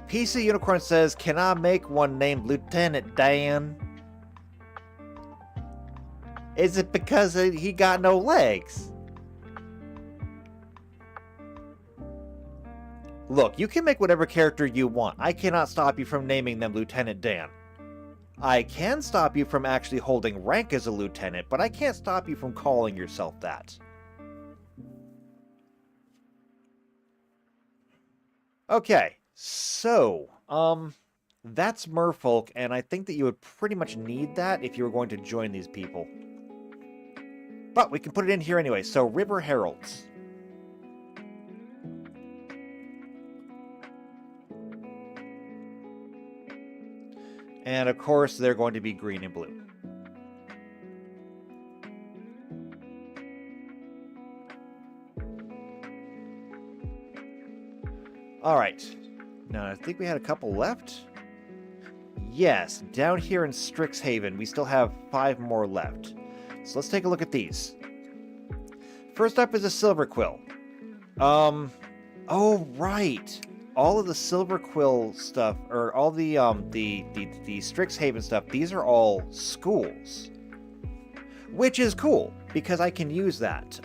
PC Unicorn says, can I make one named Lieutenant Dan? Is it because he got no legs? Look, you can make whatever character you want. I cannot stop you from naming them Lieutenant Dan. I can stop you from actually holding rank as a lieutenant, but I can't stop you from calling yourself that. Okay, so, that's merfolk, and I think that you would pretty much need that if you were going to join these people. But we can put it in here anyway. So, river heralds. And of course, they're going to be green and blue. Alright. Now, I think we had a couple left. Yes, down here in Strixhaven, we still have 5 more left. So let's take a look at these. First up is a silver quill. Oh, right. All of the silver quill stuff, or all the Strixhaven stuff, these are all schools. Which is cool, because I can use that.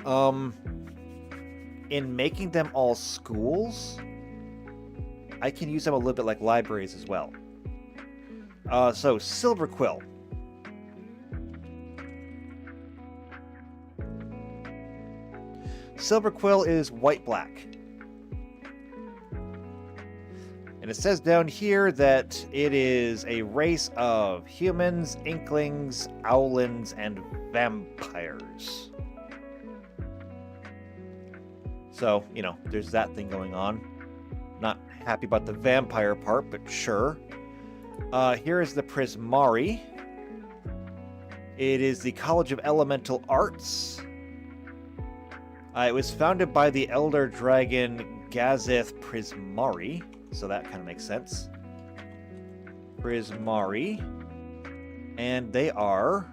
In making them all schools, I can use them a little bit like libraries as well. So, silver quill. Silver quill is white-black. And it says down here that it is a race of humans, inklings, owlins, and vampires. So, there's that thing going on. Not happy about the vampire part, but sure. Here is the Prismari. It is the College of Elemental Arts. It was founded by the Elder Dragon Gazeth Prismari, so that kind of makes sense. Prismari, and they are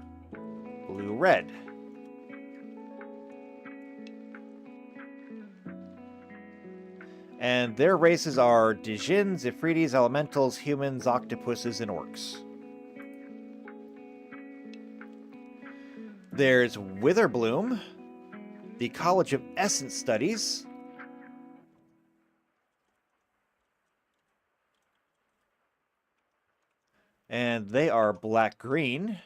blue-red. And their races are Dijin, Zifrides, Elementals, Humans, Octopuses, and Orcs. There's Witherbloom, the College of Essence Studies, and they are black-green.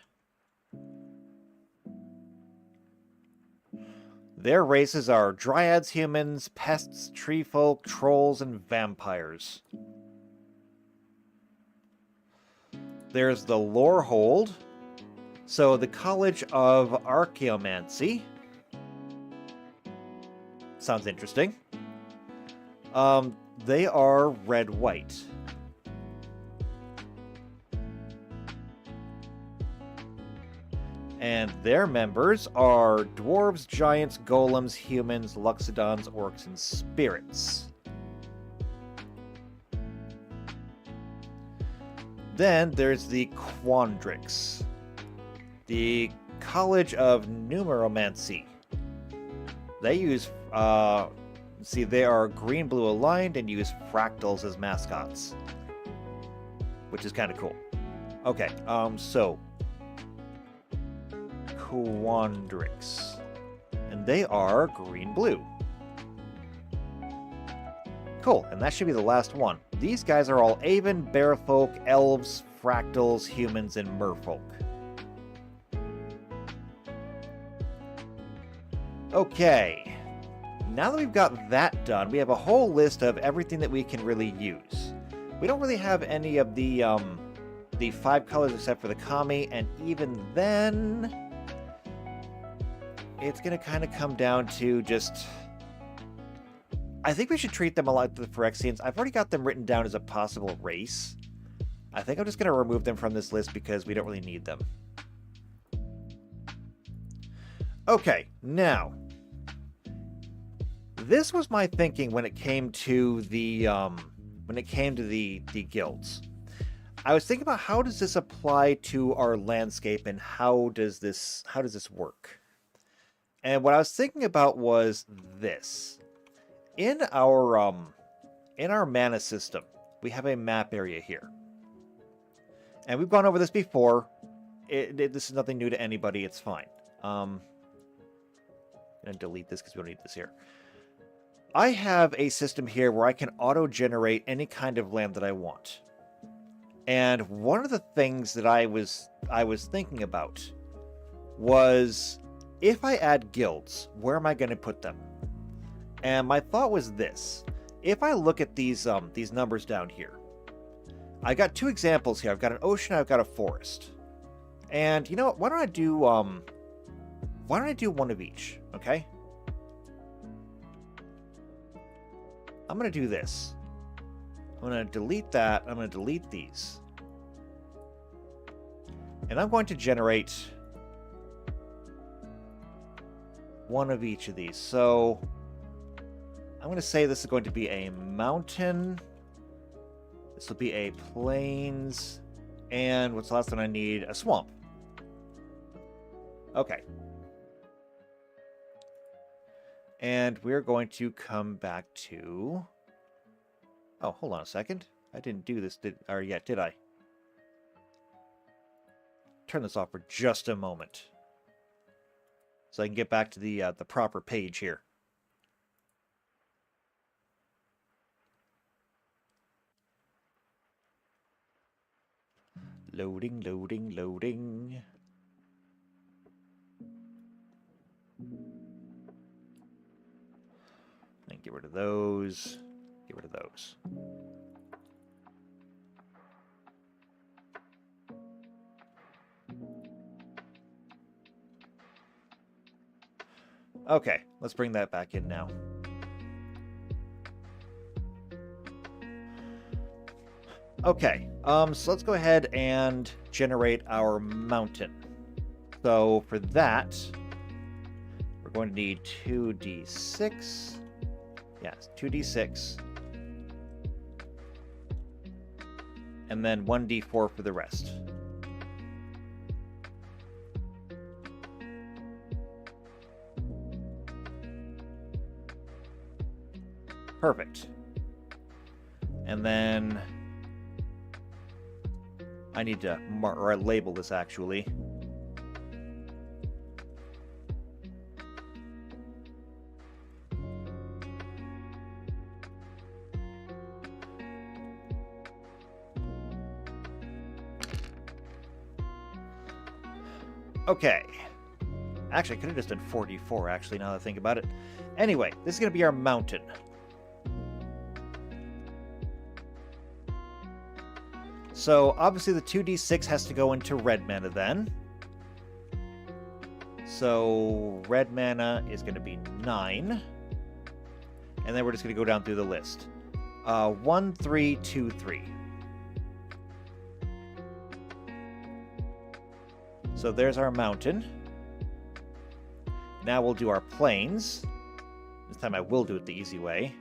Their races are Dryads, Humans, Pests, Treefolk, Trolls, and Vampires. There's the Lorehold, so the College of Archaeomancy. Sounds interesting. They are red-white. And their members are dwarves, giants, golems, humans, luxodons, orcs, and spirits. Then there's the Quandrix, the College of Numeromancy. They use, they are green-blue aligned and use fractals as mascots, which is kind of cool. Okay, so Quandrix, and they are green-blue. Cool, and that should be the last one. These guys are all Aven, Bearfolk, Elves, Fractals, Humans, and Merfolk. Okay, now that we've got that done, we have a whole list of everything that we can really use. We don't really have any of the 5 colors except for the Kami, and even then, it's going to kind of come down to just... I think we should treat them like the Phyrexians. I've already got them written down as a possible race. I think I'm just going to remove them from this list because we don't really need them. Okay, now, this was my thinking when it came to the guilds. I was thinking about how does this apply to our landscape and how does this work? And what I was thinking about was this. In our mana system, we have a map area here. And we've gone over this before. This is nothing new to anybody. It's fine. I'm going to delete this because we don't need this here. I have a system here where I can auto-generate any kind of land that I want. And one of the things that I was thinking about was, if I add guilds, where am I going to put them? And my thought was this. If I look at these numbers down here, I got 2 examples here. I've got an ocean, I've got a forest. And you know what? Why don't I do one of each, okay? I'm going to do this. I'm going to delete that. I'm going to delete these. And I'm going to generate one of each of these. So I'm going to say this is going to be a mountain. This will be a plains. And what's the last one I need? A swamp. Okay. And we're going to come back to... Oh, hold on a second. I didn't do this yet, did I? Turn this off for just a moment, so I can get back to the proper page here. Loading, loading, loading. And get rid of those. Get rid of those. Okay, let's bring that back in now. Okay, so let's go ahead and generate our mountain. So for that, we're going to need 2d6. Yes, 2d6. and then 1d4 for the rest. Perfect. And then I need to label this actually. Okay. Actually, I could have just done 44, actually, now that I think about it. Anyway, this is going to be our mountain. So, obviously, the 2d6 has to go into red mana then. So, red mana is going to be 9. And then we're just going to go down through the list. 1, 3, 2, 3. So there's our mountain. Now we'll do our plains. This time I will do it the easy way.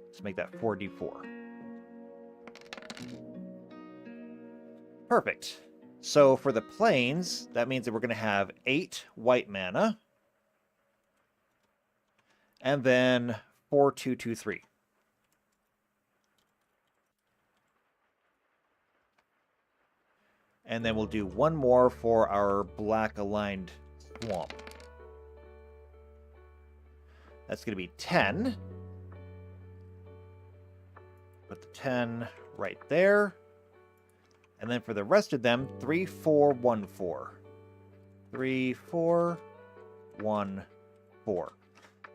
Let's make that 4d4. Perfect. So for the plains, that means that we're going to have 8 white mana. And then 4, 2, 2, 3. And then we'll do one more for our black aligned swamp. That's going to be 10. Put the 10 right there. And then for the rest of them, 3, 4, 1, 4. 3, 4, 1, 4.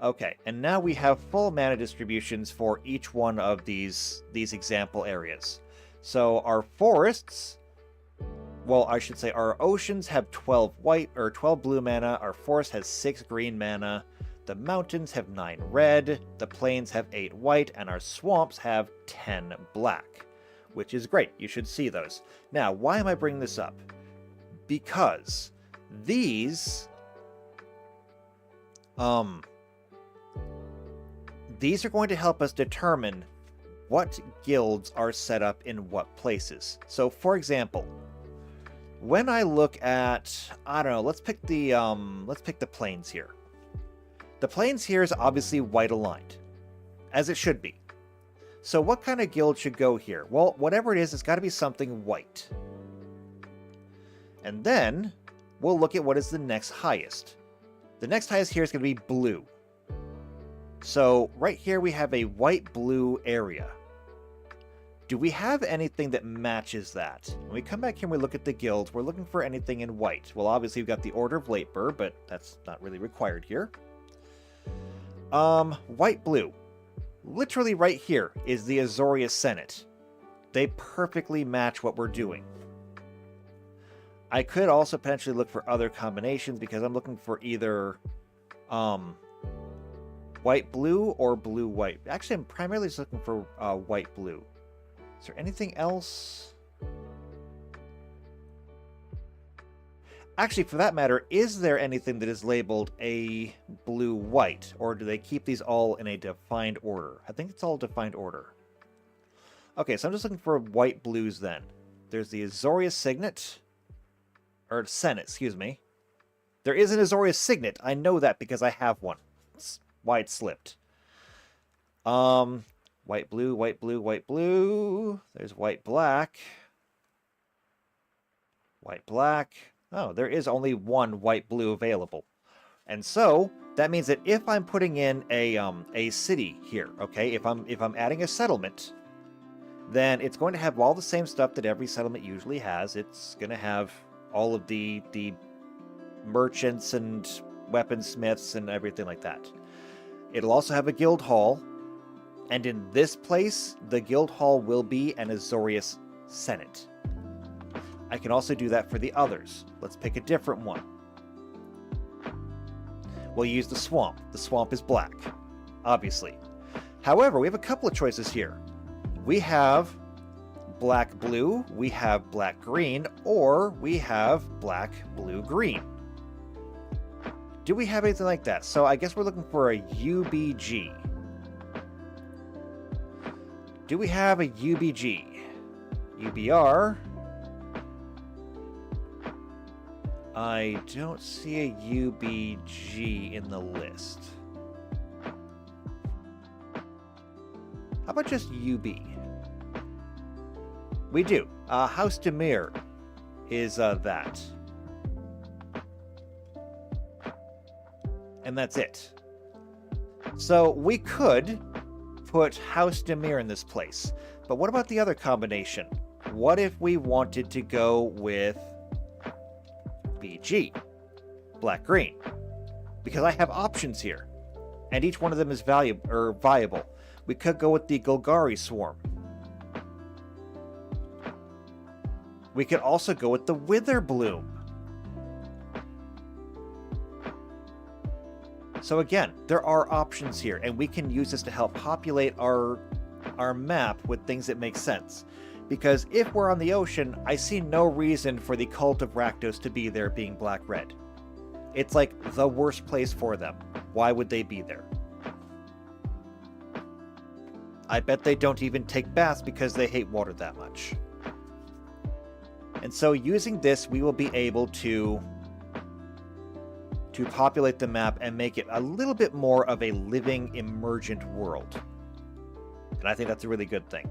Okay, and now we have full mana distributions for each one of these example areas. So our forests, well, I should say our oceans have 12 white or 12 blue mana, our forest has 6 green mana, the mountains have 9 red, the plains have 8 white, and our swamps have 10 black, which is great. You should see those. Now, why am I bringing this up? Because these are going to help us determine what guilds are set up in what places. So, for example, when I look at, I don't know, let's pick the plains here. The plains here is obviously white aligned, as it should be. So, what kind of guild should go here? Well, whatever it is, it's got to be something white. And then we'll look at what is the next highest. The next highest here is going to be blue. So right here we have a white-blue area. Do we have anything that matches that? When we come back here and we look at the guilds, we're looking for anything in white. Well, obviously we've got the Order of Lateburr, but that's not really required here. White-blue. Literally right here is the Azoria Senate. They perfectly match what we're doing. I could also potentially look for other combinations because I'm looking for either white-blue or blue-white. Actually, I'm primarily just looking for white-blue. Is there anything else? Actually, for that matter, is there anything that is labeled a blue-white? Or do they keep these all in a defined order? I think it's all defined order. Okay, so I'm just looking for white-blues then. There's the Azoria Signet. Or Senate, excuse me. There is an Azoria Signet. I know that because I have one. It's why it slipped. White, blue, white, blue, white, blue. There's white, black. White, black. Oh, there is only one white, blue available. And so, that means that if I'm putting in a city here, okay, if I'm adding a settlement, then it's going to have all the same stuff that every settlement usually has. It's going to have all of the merchants and weaponsmiths and everything like that. It'll also have a guild hall, and in this place, the guild hall will be an Azorius Senate. I can also do that for the others. Let's pick a different one. We'll use the swamp. The swamp is black, obviously. However, we have a couple of choices here. We have black-blue, we have black-green, or we have black-blue-green. Do we have anything like that? So I guess we're looking for a UBG. Do we have a UBG? UBR? I don't see a UBG in the list. How about just UB? We do. House Demir is that. And that's it. So we could put House Demir in this place. But what about the other combination? What if we wanted to go with BG? Black-green. Because I have options here. And each one of them is viable. We could go with the Golgari Swarm. We could also go with the Witherbloom. So again, there are options here, and we can use this to help populate our map with things that make sense. Because if we're on the ocean, I see no reason for the Cult of Rakdos to be there being black-red. It's like the worst place for them. Why would they be there? I bet they don't even take baths because they hate water that much. And so using this, we will be able to populate the map and make it a little bit more of a living, emergent world. And I think that's a really good thing.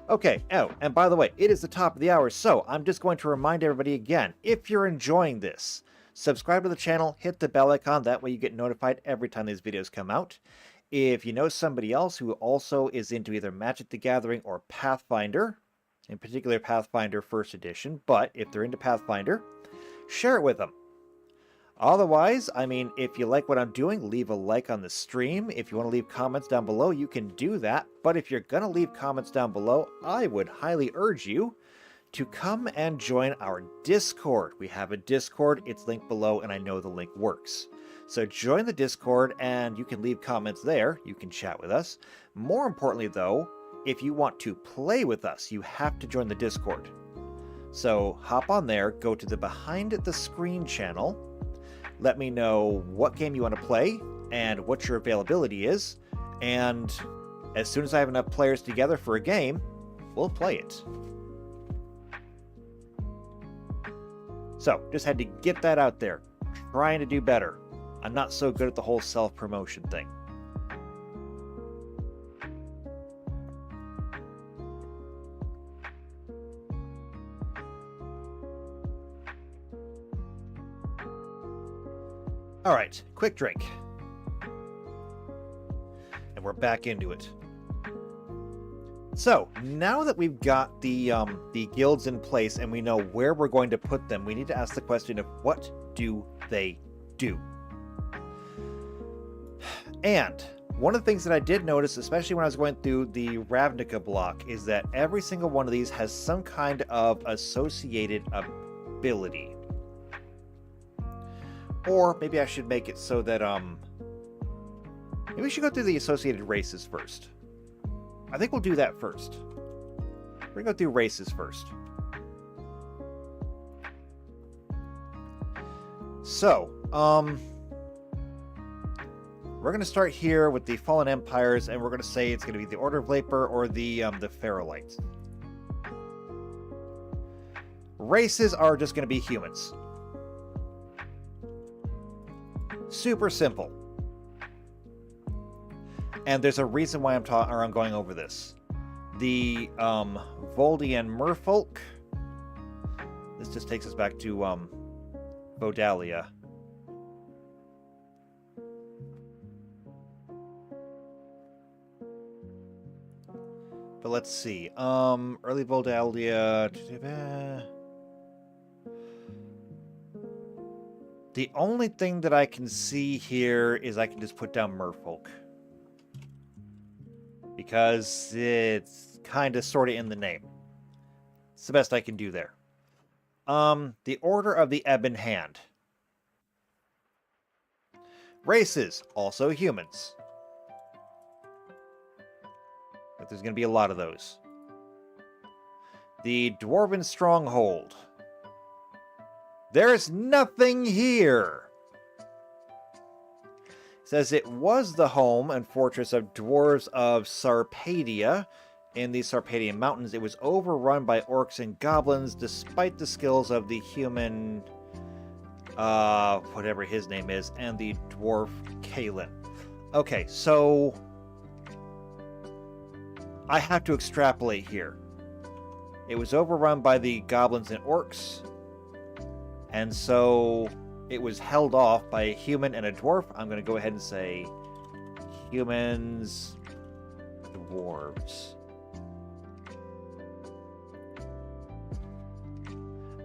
Okay, oh, and by the way, it is the top of the hour, so I'm just going to remind everybody again, if you're enjoying this, subscribe to the channel, hit the bell icon, that way you get notified every time these videos come out. If you know somebody else who also is into either Magic the Gathering or Pathfinder, in particular Pathfinder 1st Edition, but if they're into Pathfinder, share it with them. Otherwise, I mean, if you like what I'm doing, leave a like on the stream. If you want to leave comments down below, you can do that. But if you're going to leave comments down below, I would highly urge you to come and join our Discord. We have a Discord. It's linked below, and I know the link works. So join the Discord, and you can leave comments there. You can chat with us. More importantly, though, if you want to play with us, you have to join the Discord. So hop on there, go to the Behind the Screen channel. Let me know what game you want to play and what your availability is. And as soon as I have enough players together for a game, we'll play it. So, just had to get that out there. Trying to do better. I'm not so good at the whole self-promotion thing. Alright, quick drink. And we're back into it. So, now that we've got the guilds in place and we know where we're going to put them, we need to ask the question of what do they do? And one of the things that I did notice, especially when I was going through the Ravnica block, is that every single one of these has some kind of associated ability. Or maybe I should make it so that, maybe we should go through the associated races first. I think we'll do that first. We're going to go through races first. So, we're going to start here with the Fallen Empires, and we're going to say it's going to be the Order of Vapor or the Feralites. Races are just going to be humans. Super simple. And there's a reason why I'm going over this. The Voldian Merfolk. This just takes us back to Vodalia. But let's see. Early Vodalia. The only thing that I can see here is I can just put down Merfolk. Because it's kind of sort of in the name. It's the best I can do there. The Order of the Ebon Hand. Races, also humans. But there's going to be a lot of those. The Dwarven Stronghold. There's nothing here! It says it was the home and fortress of dwarves of Sarpadia. In the Sarpadian Mountains, it was overrun by orcs and goblins, despite the skills of the human, whatever his name is, and the dwarf Kalen. Okay, so I have to extrapolate here. It was overrun by the goblins and orcs, and so it was held off by a human and a dwarf. I'm going to go ahead and say humans, dwarves.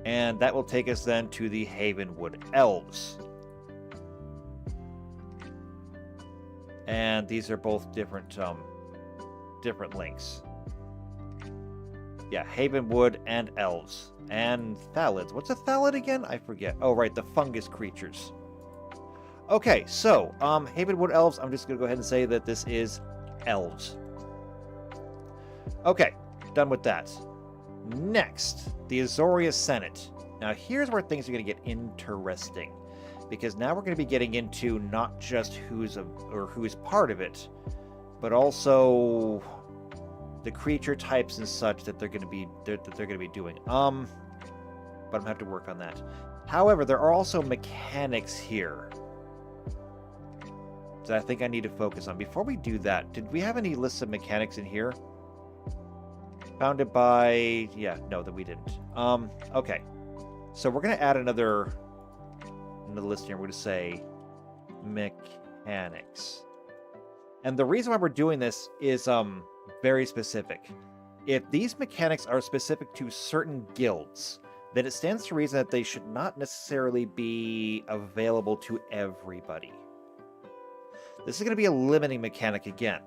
And that will take us then to the Havenwood Elves. And these are both different links. Yeah, Havenwood and Elves. And Thalids. What's a Thalid again? I forget. Oh, right, the fungus creatures. Okay, so, Havenwood Elves, I'm just going to go ahead and say that this is Elves. Okay, done with that. Next, the Azoria Senate. Now, here's where things are going to get interesting, because now we're going to be getting into not just who's part of it, but also the creature types and such that they're going to be doing. But I'm going to have to work on that. However, there are also mechanics here that I think I need to focus on. Before we do that, did we have any lists of mechanics in here? Founded by... yeah, no, that we didn't. Okay. So we're going to add another list here. We're going to say mechanics. And the reason why we're doing this is very specific. If these mechanics are specific to certain guilds, then it stands to reason that they should not necessarily be available to everybody. This is going to be a limiting mechanic again.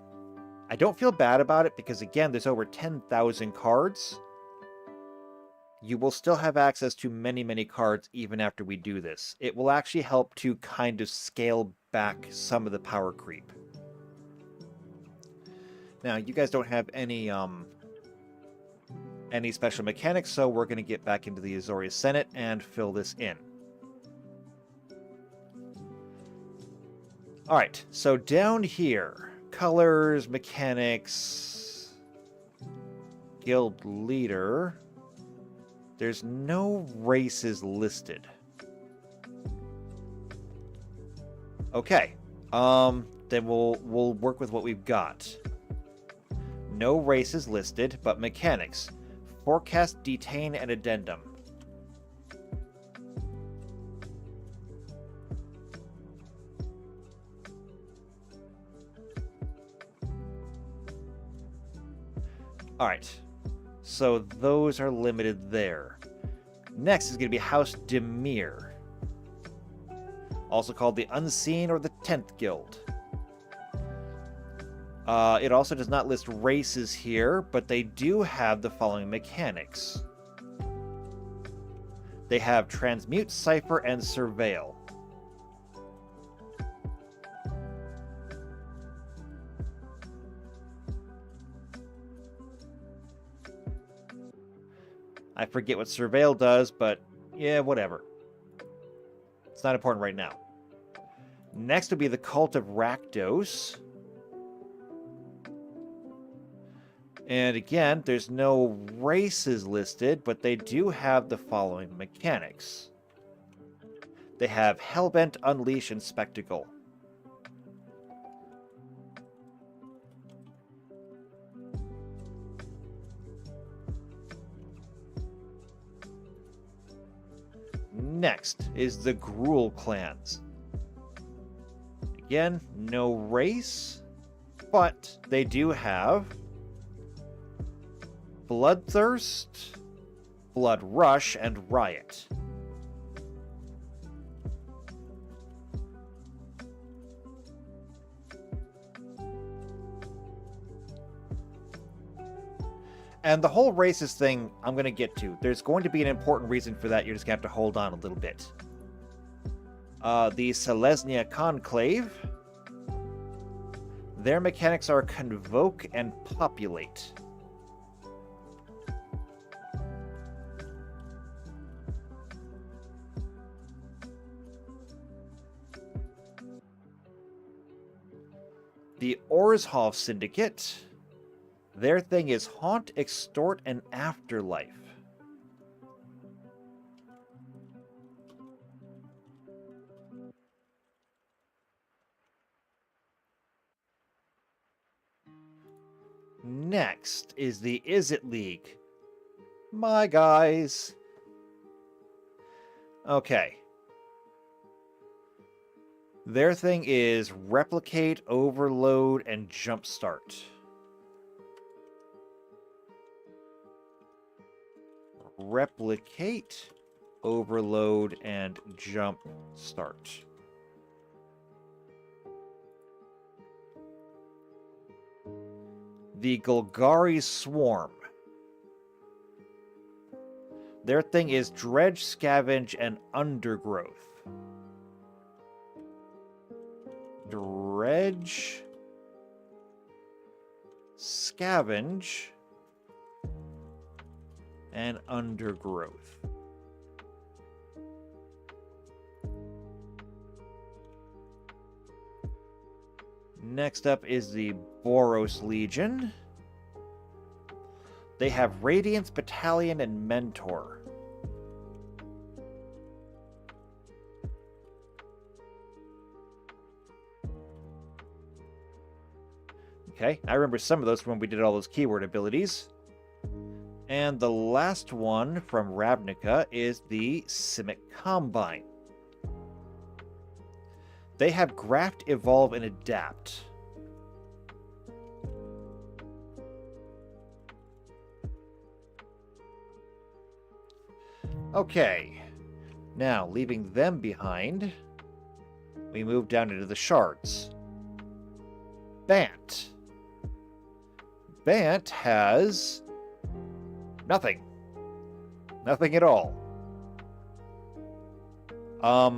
I don't feel bad about it because, again, there's over 10,000 cards. You will still have access to many, many cards even after we do this. It will actually help to kind of scale back some of the power creep. Now, you guys don't have any special mechanics, so we're going to get back into the Azoria Senate and fill this in. Alright, so down here... colors, mechanics, guild leader. There's no races listed. Okay. Then we'll work with what we've got. No races listed, but mechanics. Forecast, detain, and addendum. Alright, so those are limited there. Next is going to be House Demir, also called the Unseen or the 10th Guild. It also does not list races here, but they do have the following mechanics. They have Transmute, Cipher, and Surveil. I forget what Surveil does, but yeah, whatever. It's not important right now. Next will be the Cult of Rakdos. And again, there's no races listed, but they do have the following mechanics. They have Hellbent, Unleash, and Spectacle. Next is the Gruul clans. Again, no race, but they do have Bloodthirst, Blood Rush, and Riot. And the whole races thing, I'm going to get to. There's going to be an important reason for that. You're just going to have to hold on a little bit. The Selesnya Conclave. Their mechanics are Convoke and Populate. The Orzhov Syndicate. Their thing is Haunt, Extort, and Afterlife. Next is the Izzet League. My guys. Okay. Their thing is Replicate, Overload, and Jumpstart. Replicate, Overload, and Jumpstart. The Golgari Swarm. Their thing is Dredge, Scavenge, and Undergrowth. Dredge, Scavenge, and Undergrowth. Next up is the Boros Legion. They have Radiance, Battalion, and Mentor. Okay, I remember some of those from when we did all those keyword abilities. And the last one from Ravnica is the Simic Combine. They have Graft, Evolve, and Adapt. Okay, now leaving them behind, we move down into the shards. Bant. Bant has nothing. Nothing at all. I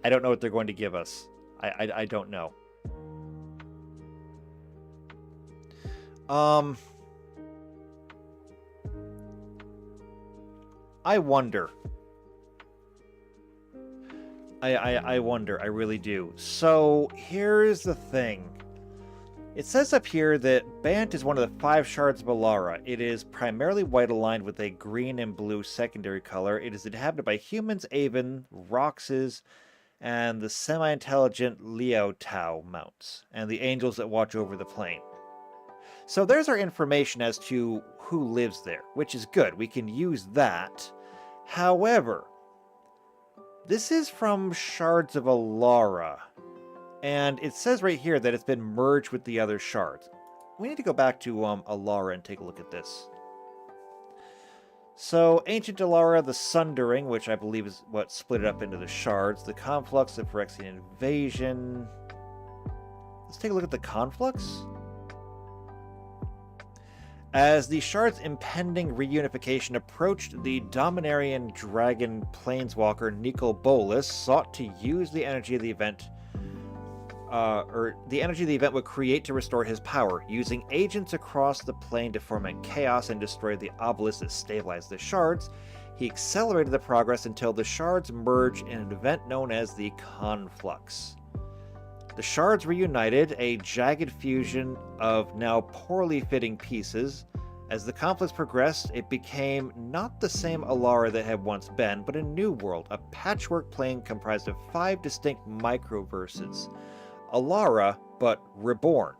don't know what they're going to give us. I don't know. I wonder. I wonder. I really do. So, here's the thing. It says up here that Bant is one of the 5 shards of Alara. It is primarily white aligned with a green and blue secondary color. It is inhabited by humans, Aven, Roxes, and the semi-intelligent Liao Tao mounts, and the angels that watch over the plane. So there's our information as to who lives there, which is good. We can use that. However, this is from Shards of Alara, and it says right here that it's been merged with the other shards. We need to go back to Alara and take a look at this. So, Ancient Alara, the Sundering, which I believe is what split it up into the shards, the Conflux, the Phyrexian Invasion. Let's take a look at the Conflux. As the shard's impending reunification approached, the Dominarian Dragon Planeswalker Nicol Bolas sought to use the energy of the event would create to restore his power, using agents across the plane to foment chaos and destroy the obelisk that stabilized the shards. He accelerated the progress until the shards merged in an event known as the Conflux. The shards reunited, a jagged fusion of now poorly fitting pieces. As the conflicts progressed, it became not the same Alara that had once been, but a new world, a patchwork plane comprised of 5 distinct microverses. Alara, but reborn.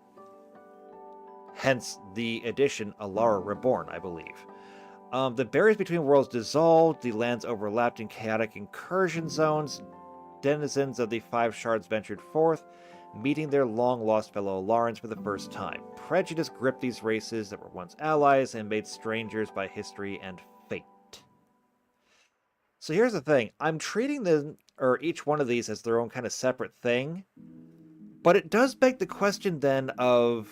Hence the addition Alara Reborn, I believe. The barriers between worlds dissolved, the lands overlapped in chaotic incursion zones. Denizens of the 5 shards ventured forth, meeting their long-lost fellow Alarans for the first time. Prejudice gripped these races that were once allies and made strangers by history and fate. So here's the thing. I'm treating them, or each one of these, as their own kind of separate thing. But it does beg the question then of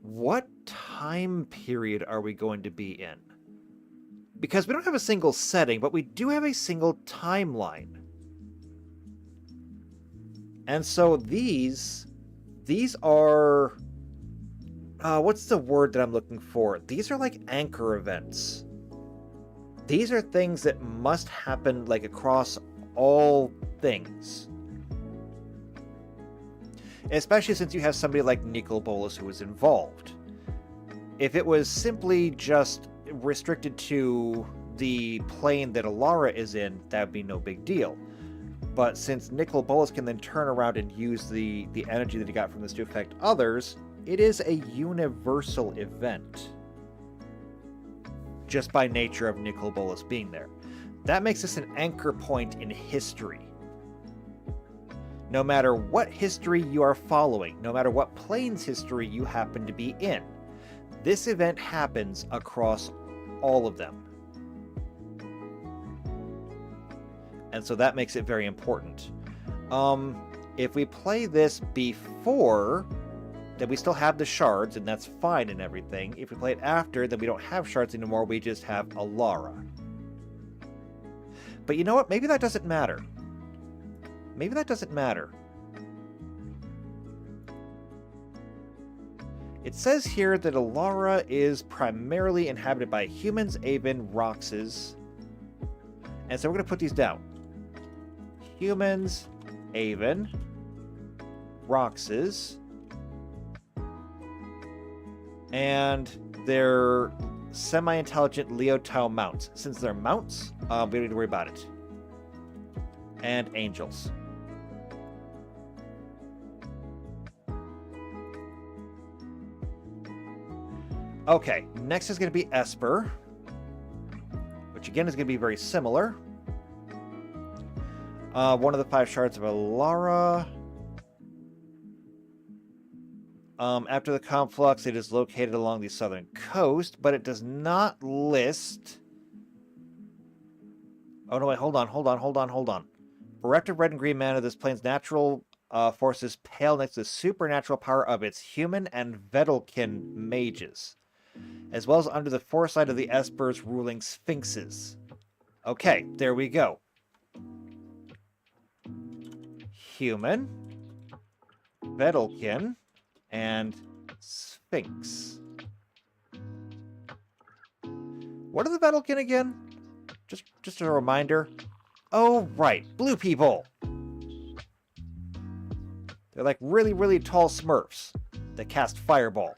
what time period are we going to be in? Because we don't have a single setting, but we do have a single timeline. And so these are, what's the word that I'm looking for? These are like anchor events. These are things that must happen like across all things. Especially since you have somebody like Nicol Bolas who is involved. If it was simply just restricted to the plane that Alara is in, that would be no big deal. But since Nicol Bolas can then turn around and use the energy that he got from this to affect others, it is a universal event. Just by nature of Nicol Bolas being there. That makes this an anchor point in history. No matter what history you are following, no matter what plane's history you happen to be in, this event happens across all of them. And so that makes it very important. If we play this before, then we still have the shards, and that's fine and everything. If we play it after, then we don't have shards anymore, we just have Alara. But you know what? Maybe that doesn't matter. Maybe that doesn't matter. It says here that Alara is primarily inhabited by humans, Aven, Roxes. And so we're going to put these down. Humans, Aven, Roxes, and they're semi-intelligent Leotau mounts. Since they're mounts, we don't need to worry about it. And angels. Okay, next is going to be Esper, which again is going to be very similar. One of the 5 shards of Alara. After the conflux, it is located along the southern coast, but it does not list... Oh no, wait, hold on. Bereft of red and green mana, this plane's natural forces pale next to the supernatural power of its human and Vedalken mages, as well as under the foresight of the Esper's ruling sphinxes. Okay, there we go. Human, Vedalken, and Sphinx. What are the Vedalken again? Just a reminder. Oh, right, blue people. They're like really, really tall Smurfs that cast Fireball.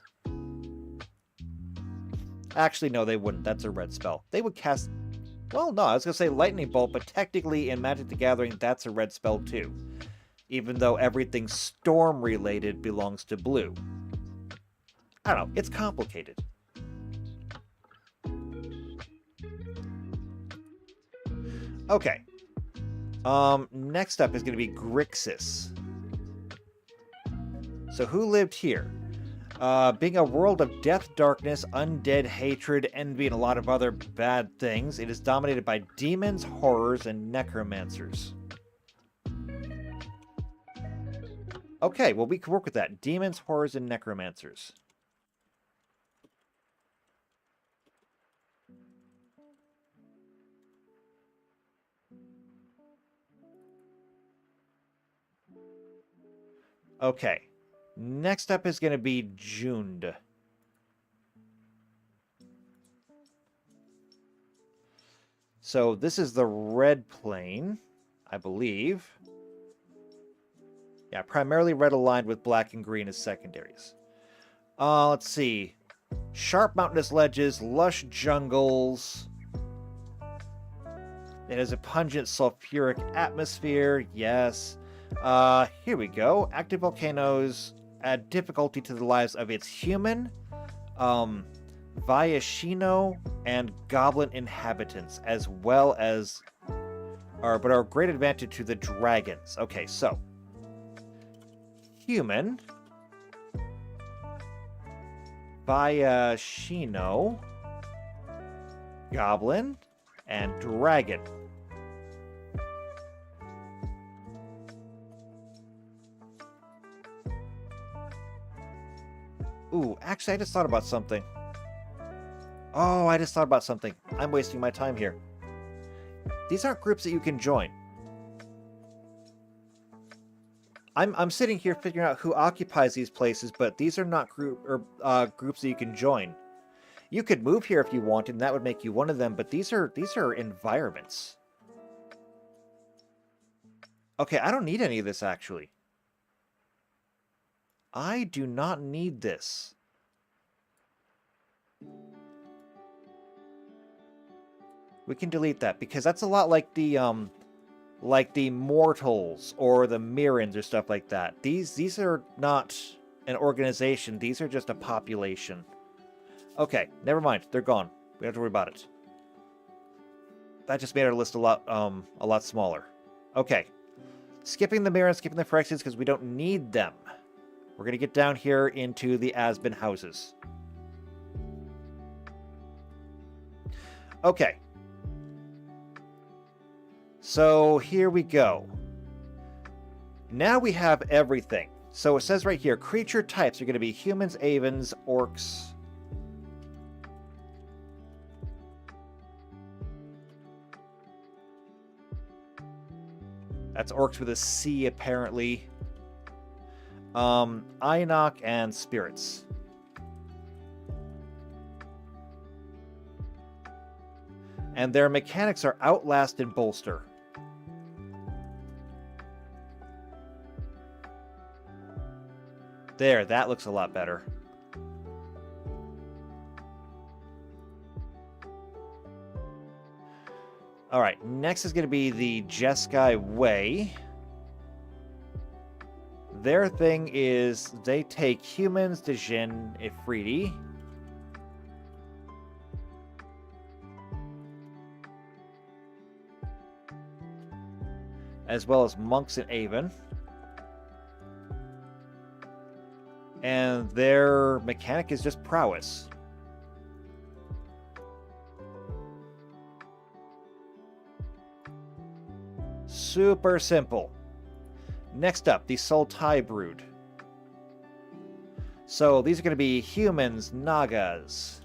Actually, no, they wouldn't. That's a red spell. They would cast... Well, no, I was going to say Lightning Bolt, but technically in Magic the Gathering, that's a red spell too. Even though everything storm-related belongs to blue. I don't know. It's complicated. Okay. Next up is going to be Grixis. So who lived here? Being a world of death, darkness, undead, hatred, envy, and a lot of other bad things, it is dominated by demons, horrors, and necromancers. Okay, well, we can work with that. Demons, horrors, and necromancers. Okay. Next up is going to be Jund. So this is the red plane, I believe. Yeah, primarily red aligned with black and green as secondaries. Let's see. Sharp mountainous ledges, lush jungles. It has a pungent sulfuric atmosphere, yes. Here we go. Active volcanoes add difficulty to the lives of its human, Viashino, and goblin inhabitants, as well as... but are a great advantage to the dragons. Okay, so... Human, Viashino, goblin, and dragon. Ooh, actually, I just thought about something. Oh, I just thought about something. I'm wasting my time here. These aren't groups that you can join. I'm sitting here figuring out who occupies these places, but these are not groups that you can join. You could move here if you wanted, and that would make you one of them, but these are environments. Okay, I don't need any of this, actually. I do not need this. We can delete that, because that's a lot like the Mortals or the Mirrans or stuff like that. These are not an organization. These are just a population. Okay, never mind. They're gone. We don't have to worry about it. That just made our list a lot smaller. Okay. Skipping the Mirrans, skipping the Phyrexians because we don't need them. We're going to get down here into the Asbin houses. Okay. So here we go. Now we have everything. So it says right here, creature types are going to be humans, avens, orcs. That's orcs with a C, apparently. Ainok and spirits. And their mechanics are Outlast and Bolster. There, that looks a lot better. Alright, next is going to be the Jeskai Way. Their thing is they take humans, Djinn, Ifriti. As well as monks and Aven. And their mechanic is just prowess. Super simple. Next up, the Sultai Brood. So these are going to be humans, Nagas,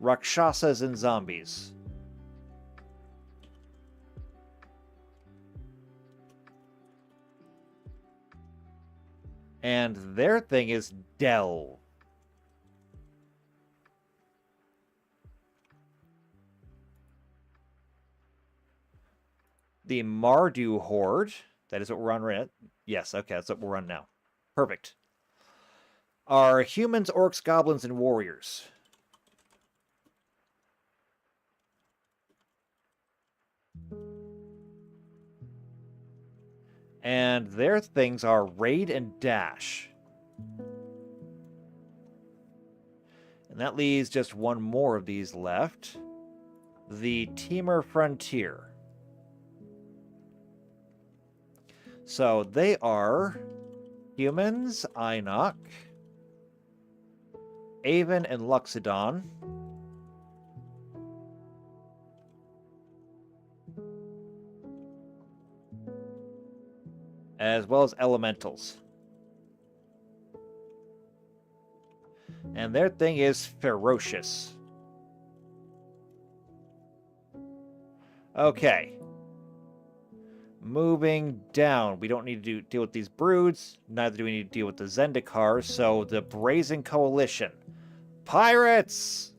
Rakshasas, and zombies. And their thing is Delve. The Mardu Horde. That is what we're on right now. Yes, okay, that's what we're on now. Perfect. Are humans, orcs, goblins, and warriors. And their things are raid and dash. And that leaves just one more of these left. The Temur Frontier. So they are humans, Ainok, Aven and Luxodon, as well as elementals. And their thing is ferocious. Okay. Moving down. We don't need to deal with these broods. Neither do we need to deal with the Zendikar. So the Brazen Coalition. Pirates!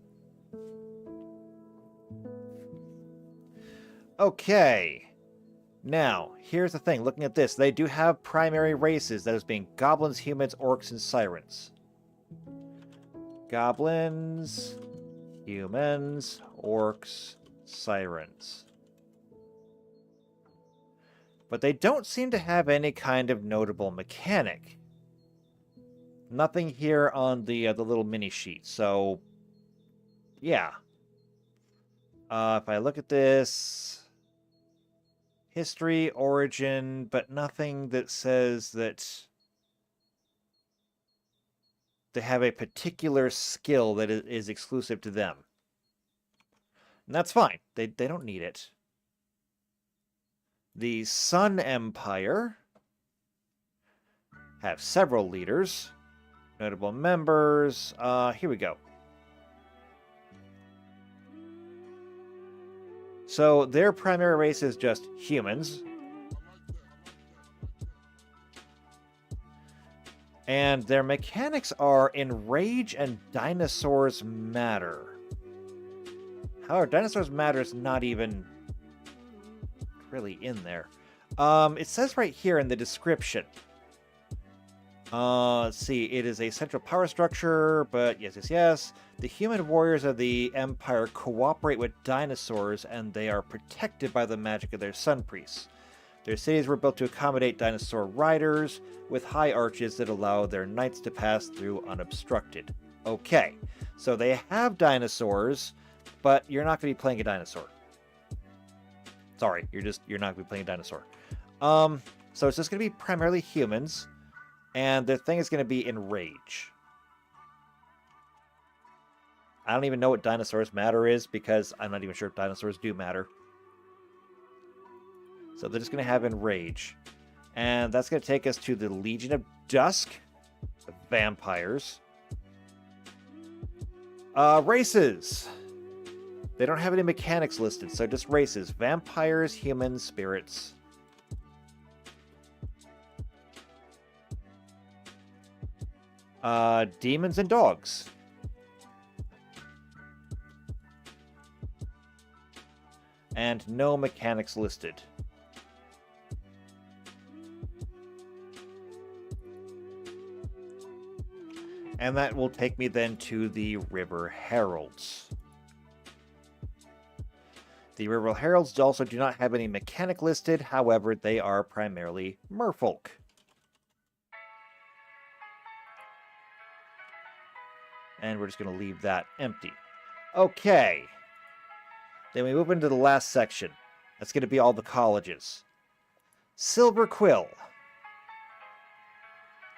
Okay. Now, here's the thing. Looking at this, they do have primary races. That is being goblins, humans, orcs, and sirens. Goblins, humans, orcs, sirens. But they don't seem to have any kind of notable mechanic. Nothing here on the little mini sheet. So, yeah. If I look at this, history, origin, but nothing that says that they have a particular skill that is exclusive to them. And that's fine. They don't need it. The Sun Empire have several leaders, notable members. Here we go. So their primary race is just humans. And their mechanics are Enrage and Dinosaurs Matter. However, Dinosaurs Matter is not even really in there. It says right here in the description. Let's see. It is a central power structure, but yes. The human warriors of the Empire cooperate with dinosaurs, and they are protected by the magic of their sun priests. Their cities were built to accommodate dinosaur riders, with high arches that allow their knights to pass through unobstructed. Okay, so they have dinosaurs, but you're not going to be playing a dinosaur. Sorry, you're not going to be playing a dinosaur. So it's just going to be primarily humans, and their thing is going to be enrage. I don't even know what dinosaurs matter is, because I'm not even sure if dinosaurs do matter. So they're just going to have enrage. And that's going to take us to the Legion of Dusk, the vampires. Races. They don't have any mechanics listed, so just races. Vampires, humans, spirits. Demons and dogs. And no mechanics listed. And that will take me then to the River Heralds. The River Heralds also do not have any mechanic listed, however, they are primarily merfolk. And we're just going to leave that empty. Okay. Then we move into the last section. That's going to be all the colleges. Silver Quill.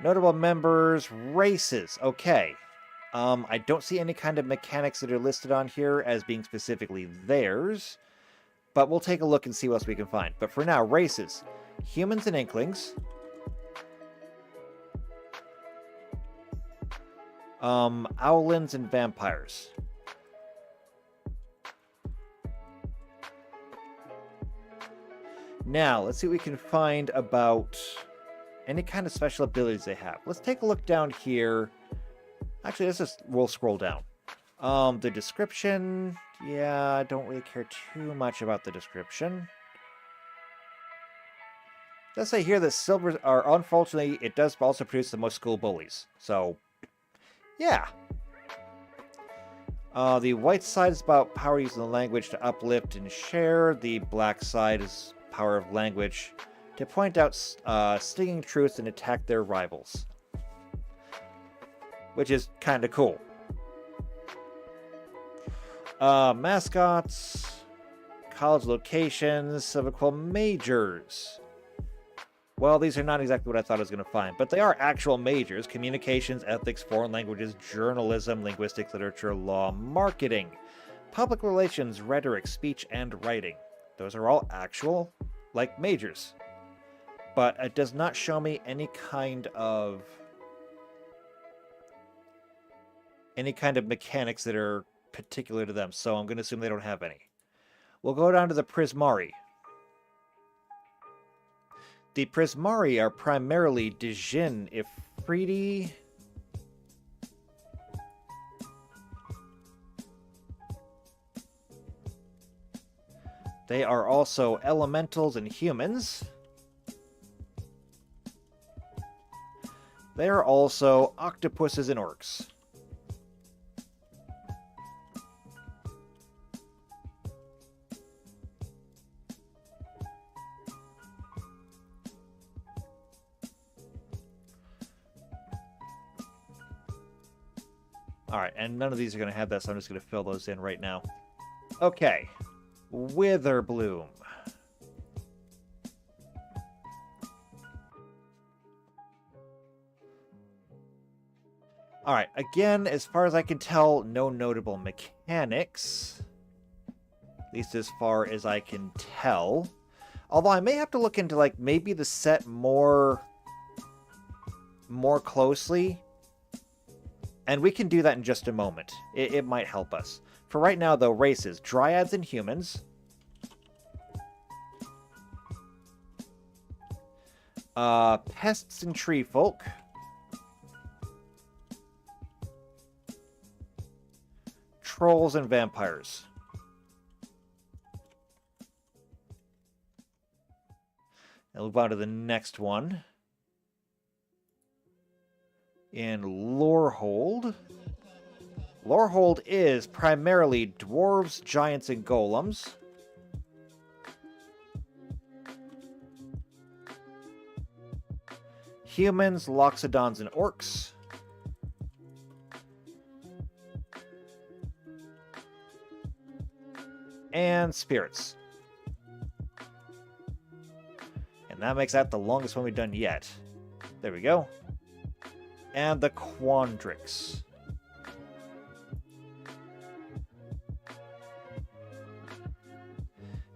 Notable members, races. Okay. I don't see any kind of mechanics that are listed on here as being specifically theirs. But we'll take a look and see what else we can find. But for now, races. Humans and Inklings. Owlins and Vampires. Now, let's see what we can find about any kind of special abilities they have. Let's take a look down here. Actually, we'll scroll down. The description, yeah, I don't really care too much about the description. Let's say here that silvers are, unfortunately, it does also produce the most school bullies. So, yeah. The white side is about power using the language to uplift and share. The black side is power of language to point out stinging truths and attack their rivals. Which is kind of cool. Mascots, college locations, Silver Quill majors. Well, these are not exactly what I thought I was going to find, but they are actual majors. Communications, ethics, foreign languages, journalism, linguistics, literature, law, marketing, public relations, rhetoric, speech, and writing. Those are all actual, majors. But it does not show me any kind of mechanics that are particular to them, so I'm going to assume they don't have any. We'll go down to the Prismari. The Prismari are primarily Djinn, Ifriti, they are also elementals and humans. They are also octopuses and orcs. Alright, and none of these are going to have that, so I'm just going to fill those in right now. Okay. Witherbloom. Alright, again, as far as I can tell, no notable mechanics. At least as far as I can tell. Although I may have to look into, maybe the set more closely. And we can do that in just a moment. It might help us. For right now, though, races. Dryads and humans. Pests and tree folk. Trolls and vampires. move on to the next one. In Lorehold. Lorehold is primarily dwarves, giants, and golems. Humans, loxodons, and orcs. And spirits. And that makes that the longest one we've done yet. There we go. And the Quandrix.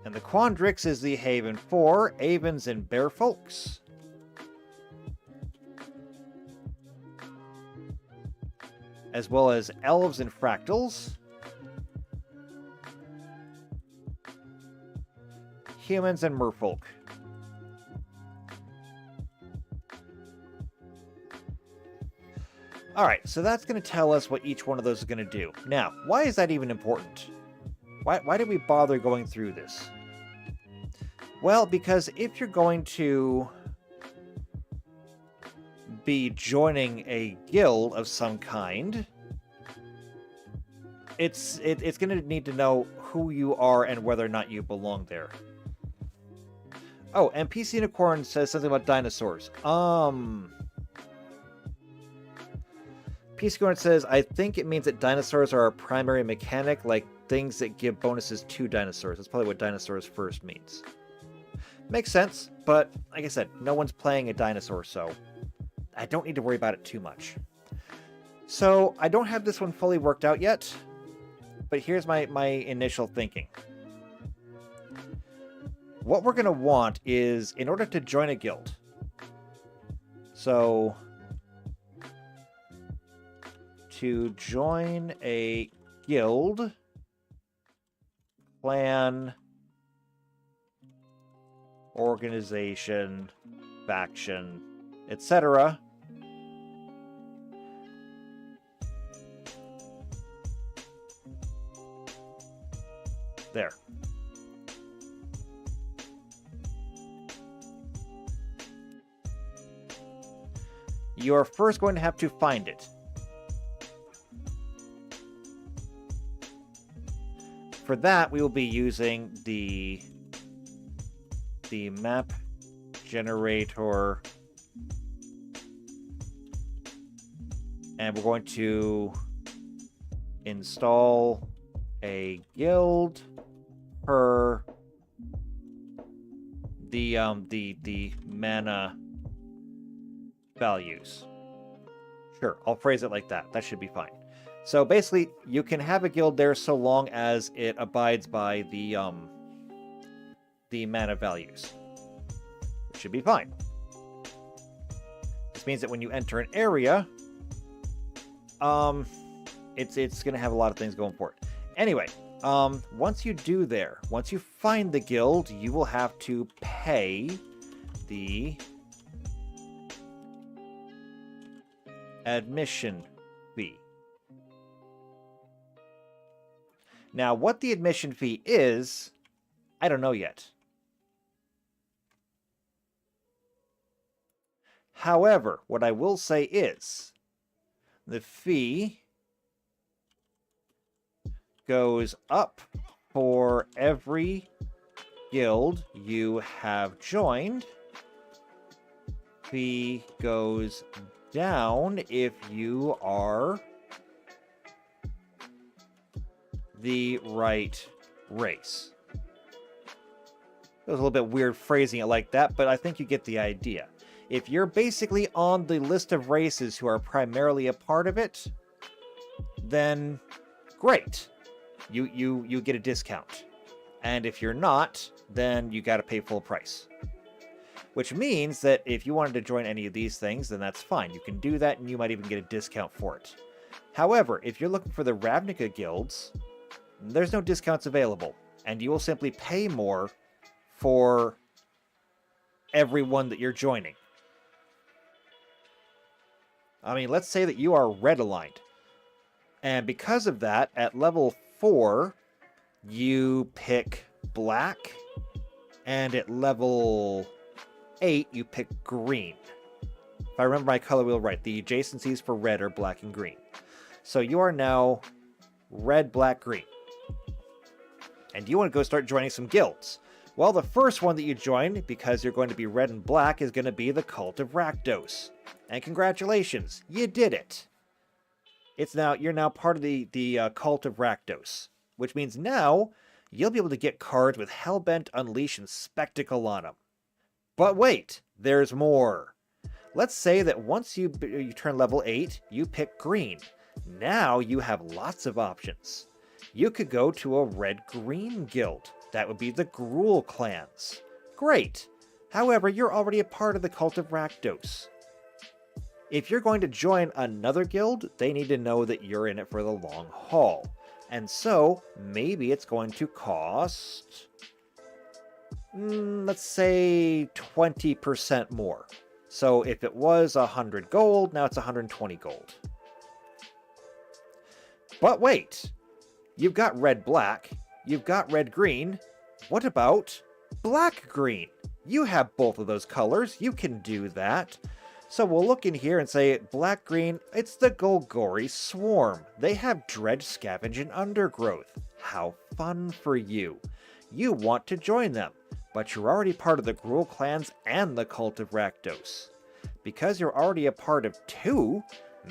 And the Quandrix is the haven for Avens and Bearfolks. As well as elves and fractals. Humans and merfolk. Alright, so that's going to tell us what each one of those is going to do. Now, why is that even important? Why did we bother going through this? Well, because if you're going to be joining a guild of some kind, it's going to need to know who you are and whether or not you belong there. Oh, and PC Unicorn says something about dinosaurs. PC Unicorn says, I think it means that dinosaurs are a primary mechanic, like things that give bonuses to dinosaurs. That's probably what dinosaurs first means. Makes sense, but like I said, no one's playing a dinosaur, so I don't need to worry about it too much. So I don't have this one fully worked out yet, but here's my initial thinking. What we're going to want is, in order to join a guild, so to join a guild, clan, organization, faction, etc. There. You're first going to have to find it. For that, we will be using the map generator, and we're going to install a guild per the mana values. Sure, I'll phrase it like that. That should be fine. So basically, you can have a guild there so long as it abides by the mana values. Which should be fine. This means that when you enter an area, it's going to have a lot of things going for it. Anyway, once you do there, once you find the guild, you will have to pay the admission fee. Now, what the admission fee is, I don't know yet. However, what I will say is, the fee goes up for every guild you have joined. Fee goes down if you are the right race. It was a little bit weird phrasing it like that, but I think you get the idea. If you're basically on the list of races who are primarily a part of it, then great. You get a discount. And if you're not, then you got to pay full price. Which means that if you wanted to join any of these things, then that's fine. You can do that, and you might even get a discount for it. However, if you're looking for the Ravnica guilds, there's no discounts available, and you will simply pay more for everyone that you're joining. I mean, let's say that you are red aligned. And because of that, at level 4, you pick black, and at level 8, you pick green. If I remember my color wheel right, the adjacencies for red are black and green. So you are now red, black, green. And you want to go start joining some guilds. Well, the first one that you join, because you're going to be red and black, is going to be the Cult of Rakdos. And congratulations, you did it. You're now part of the Cult of Rakdos, which means now you'll be able to get cards with Hellbent, Unleash, and Spectacle on them. But wait, there's more. Let's say that once you turn level 8, you pick green. Now you have lots of options. You could go to a red-green guild. That would be the Gruul clans. Great. However, you're already a part of the Cult of Rakdos. If you're going to join another guild, they need to know that you're in it for the long haul. And so, maybe it's going to cost, let's say 20% more. So if it was 100 gold, now it's 120 gold. But wait, you've got red-black, you've got red-green. What about black-green? You have both of those colors, you can do that. So we'll look in here and say, black-green, it's the Golgori Swarm. They have Dredge, Scavenge, and Undergrowth. How fun for you. You want to join them, but you're already part of the Gruul clans and the Cult of Rakdos. Because you're already a part of 2,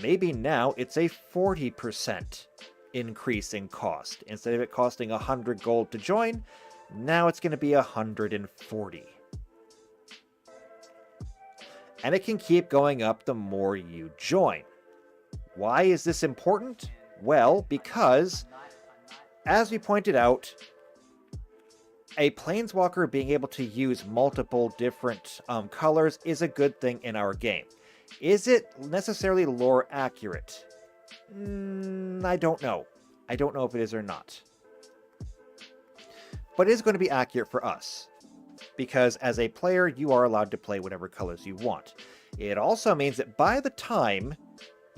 maybe now it's a 40% increase in cost. Instead of it costing 100 gold to join, now it's going to be 140. And it can keep going up the more you join. Why is this important? Well, because, as we pointed out, a planeswalker being able to use multiple different colors is a good thing in our game. Is it necessarily lore accurate? I don't know. I don't know if it is or not. But it is going to be accurate for us, because as a player, you are allowed to play whatever colors you want. It also means that by the time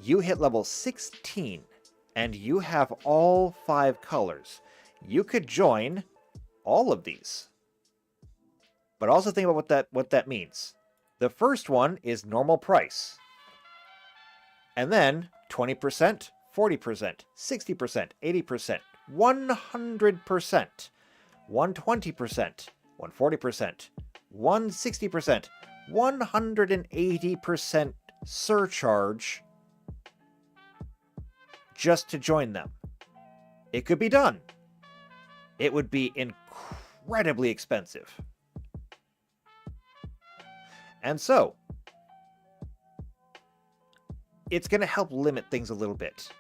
you hit level 16 and you have all 5 colors, you could join all of these. But also think about what that means. The first one is normal price. And then 20%, 40%, 60%, 80%, 100%, 120%, 140%, 160%, 180% surcharge just to join them. It could be done. It would be incredibly expensive. And so, it's going to help limit things a little bit.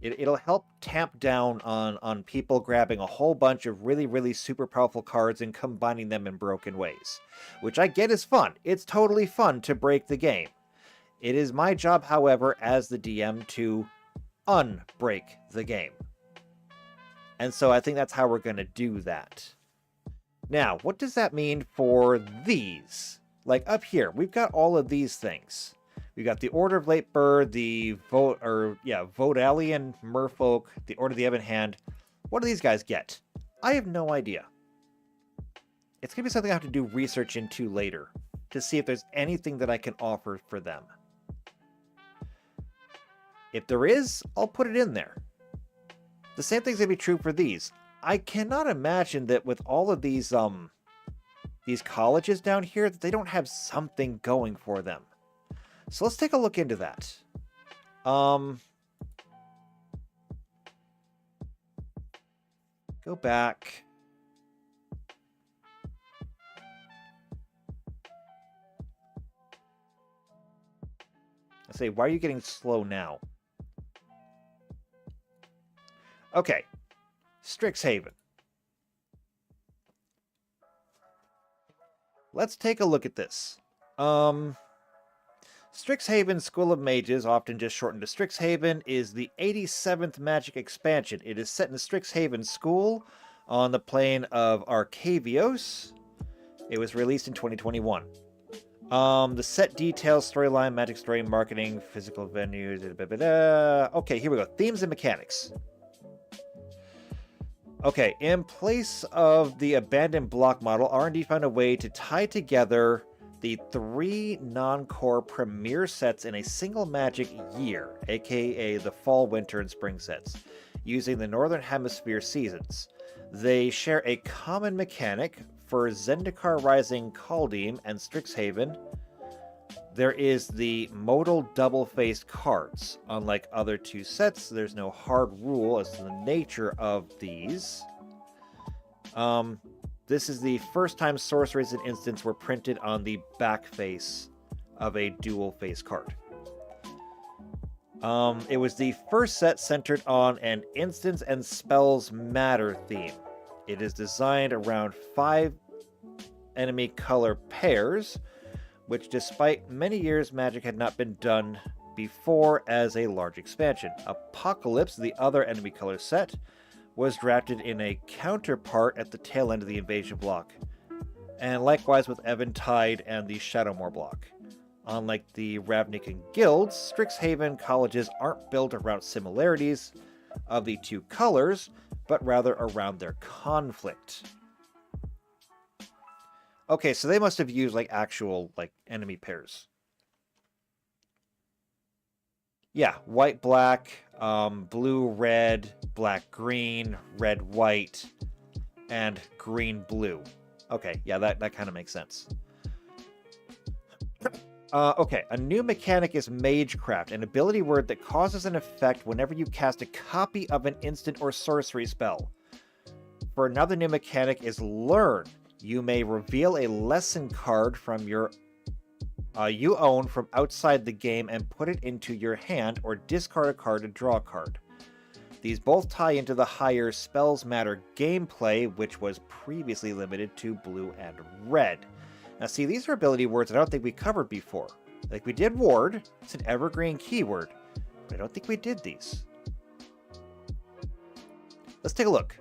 It'll help tamp down on people grabbing a whole bunch of really, really super powerful cards and combining them in broken ways. Which I get is fun. It's totally fun to break the game. It is my job, however, as the DM to unbreak the game. And so I think that's how we're going to do that. Now, what does that mean for these? Like up here, we've got all of these things. We've got the Order of Late Bird, the Vodalian Merfolk, the Order of the Ebon Hand. What do these guys get? I have no idea. It's going to be something I have to do research into later to see if there's anything that I can offer for them. If there is, I'll put it in there. The same thing's going to be true for these. I cannot imagine that with all of these colleges down here, that they don't have something going for them. So let's take a look into that. Go back. I say, why are you getting slow now? Okay. Strixhaven. Let's take a look at this. Strixhaven School of Mages, often just shortened to Strixhaven, is the 87th Magic expansion. It is set in the Strixhaven School on the plane of Arcavios. It was released in 2021. The set details, storyline, magic story, marketing, physical venue, Okay, here we go. Themes and mechanics. Okay, in place of the abandoned block model, R&D found a way to tie together the 3 non-core premier sets in a single magic year, aka the fall, winter, and spring sets, using the Northern Hemisphere seasons. They share a common mechanic for Zendikar Rising Kaldheim and Strixhaven. There is the modal double-faced cards. Unlike other 2 sets, there's no hard rule as to the nature of these. This is the first time sorceries and instants were printed on the back face of a dual face card. It was the first set centered on an instants and spells matter theme. It is designed around 5 enemy color pairs, which despite many years Magic had not been done before as a large expansion. Apocalypse, the other enemy color set, was drafted in a counterpart at the tail end of the invasion block, and likewise with Eventide and the Shadowmoor block. Unlike the Ravnican guilds, Strixhaven colleges aren't built around similarities of the 2 colors, but rather around their conflict. Okay, so they must have used like actual like enemy pairs. Yeah, white, black, blue, red, black, green, red, white, and green, blue. Okay, yeah, that kind of makes sense. Okay, a new mechanic is Magecraft, an ability word that causes an effect whenever you cast a copy of an instant or sorcery spell. For another new mechanic is Learn. You may reveal a lesson card from your you own from outside the game and put it into your hand, or discard a card to draw a card. These both tie into the higher Spells Matter gameplay, which was previously limited to blue and red. Now see, these are ability words I don't think we covered before. Like we did Ward, it's an evergreen keyword, but I don't think we did these. Let's take a look.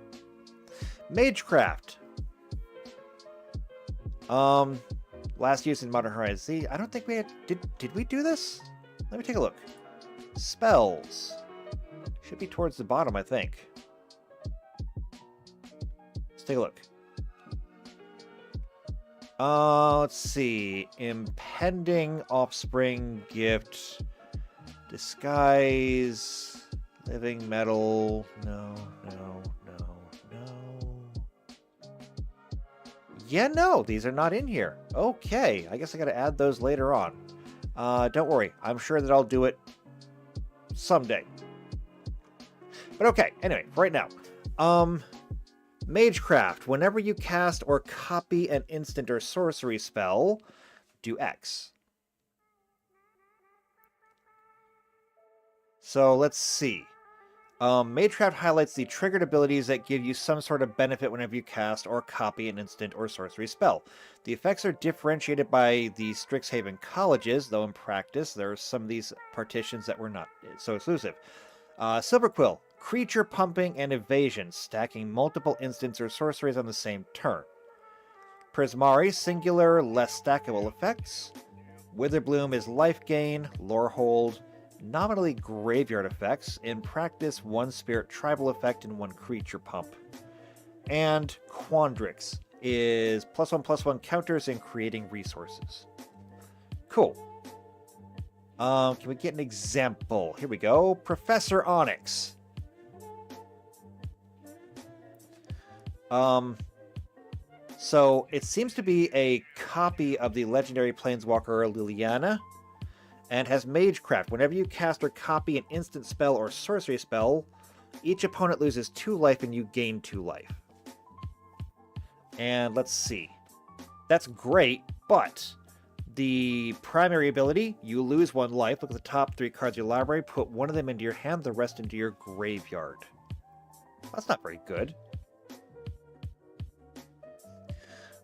Magecraft. Last used in Modern Horizons. I don't think we had... Did we do this? Let me take a look. Spells. Should be towards the bottom, I think. Let's take a look. Let's see. Impending Offspring Gift. Disguise. Living Metal. No. Yeah, no, these are not in here. Okay, I guess I gotta add those later on. Don't worry, I'm sure that I'll do it someday. But okay, anyway, for right now. Magecraft. Whenever you cast or copy an instant or sorcery spell, do X. So let's see. Magecraft highlights the triggered abilities that give you some sort of benefit whenever you cast or copy an instant or sorcery spell. The effects are differentiated by the Strixhaven colleges, though in practice there are some of these partitions that were not so exclusive. Silverquill, creature pumping and evasion, stacking multiple instants or sorceries on the same turn. Prismari, singular, less stackable effects. Witherbloom is life gain, lore hold, nominally graveyard effects, in practice 1 spirit tribal effect and 1 creature pump. And Quandrix is +1/+1 counters in creating resources. Cool. Can we get an example? Here we go. Professor Onyx. So it seems to be a copy of the legendary planeswalker Liliana, and has Magecraft. Whenever you cast or copy an instant spell or sorcery spell, each opponent loses 2 life and you gain 2 life. And let's see. That's great, but the primary ability, you lose 1 life. Look at the top 3 cards of your library, put 1 of them into your hand, the rest into your graveyard. That's not very good.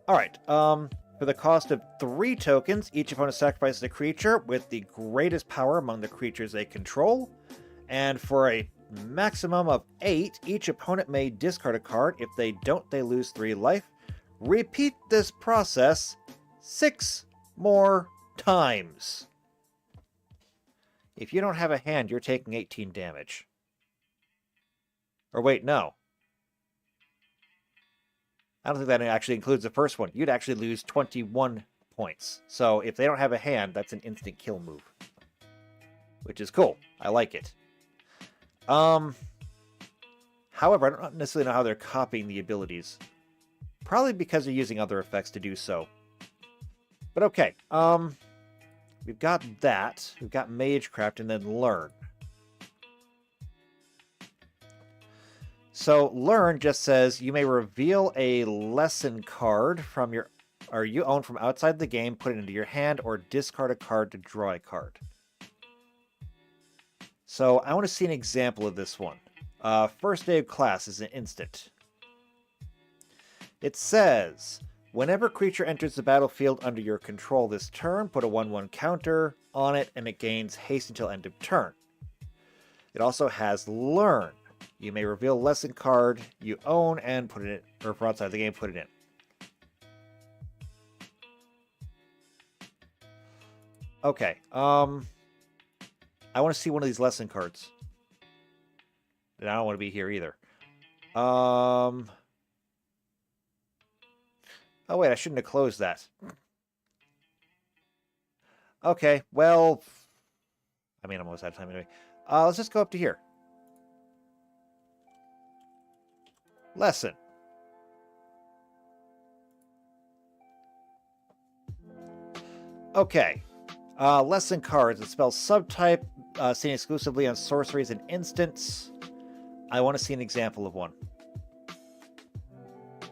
Alright, for the cost of 3 tokens, each opponent sacrifices a creature with the greatest power among the creatures they control. And for a maximum of 8, each opponent may discard a card. If they don't, they lose 3 life. Repeat this process 6 more times. If you don't have a hand, you're taking 18 damage. Or wait, no. I don't think that actually includes the first one. You'd actually lose 21 points. So if they don't have a hand, that's an instant kill move. Which is cool. I like it. However, I don't necessarily know how they're copying the abilities. Probably because they're using other effects to do so. But okay. We've got that. We've got Magecraft and then Learn. So Learn just says you may reveal a lesson card from your you own from outside the game, put it into your hand, or discard a card to draw a card. So I want to see an example of this one. First day of class is an instant. It says, whenever creature enters the battlefield under your control this turn, put a 1/1 counter on it and it gains haste until end of turn. It also has Learn. You may reveal a lesson card you own and put it in, or from outside the game, put it in. Okay, I want to see one of these lesson cards. And I don't want to be here either. Oh wait, I shouldn't have closed that. Okay, well, I mean, I'm almost out of time anyway. Let's just go up to here. Lesson. Okay. Lesson cards. It spells subtype, seen exclusively on sorceries and instants. I want to see an example of one.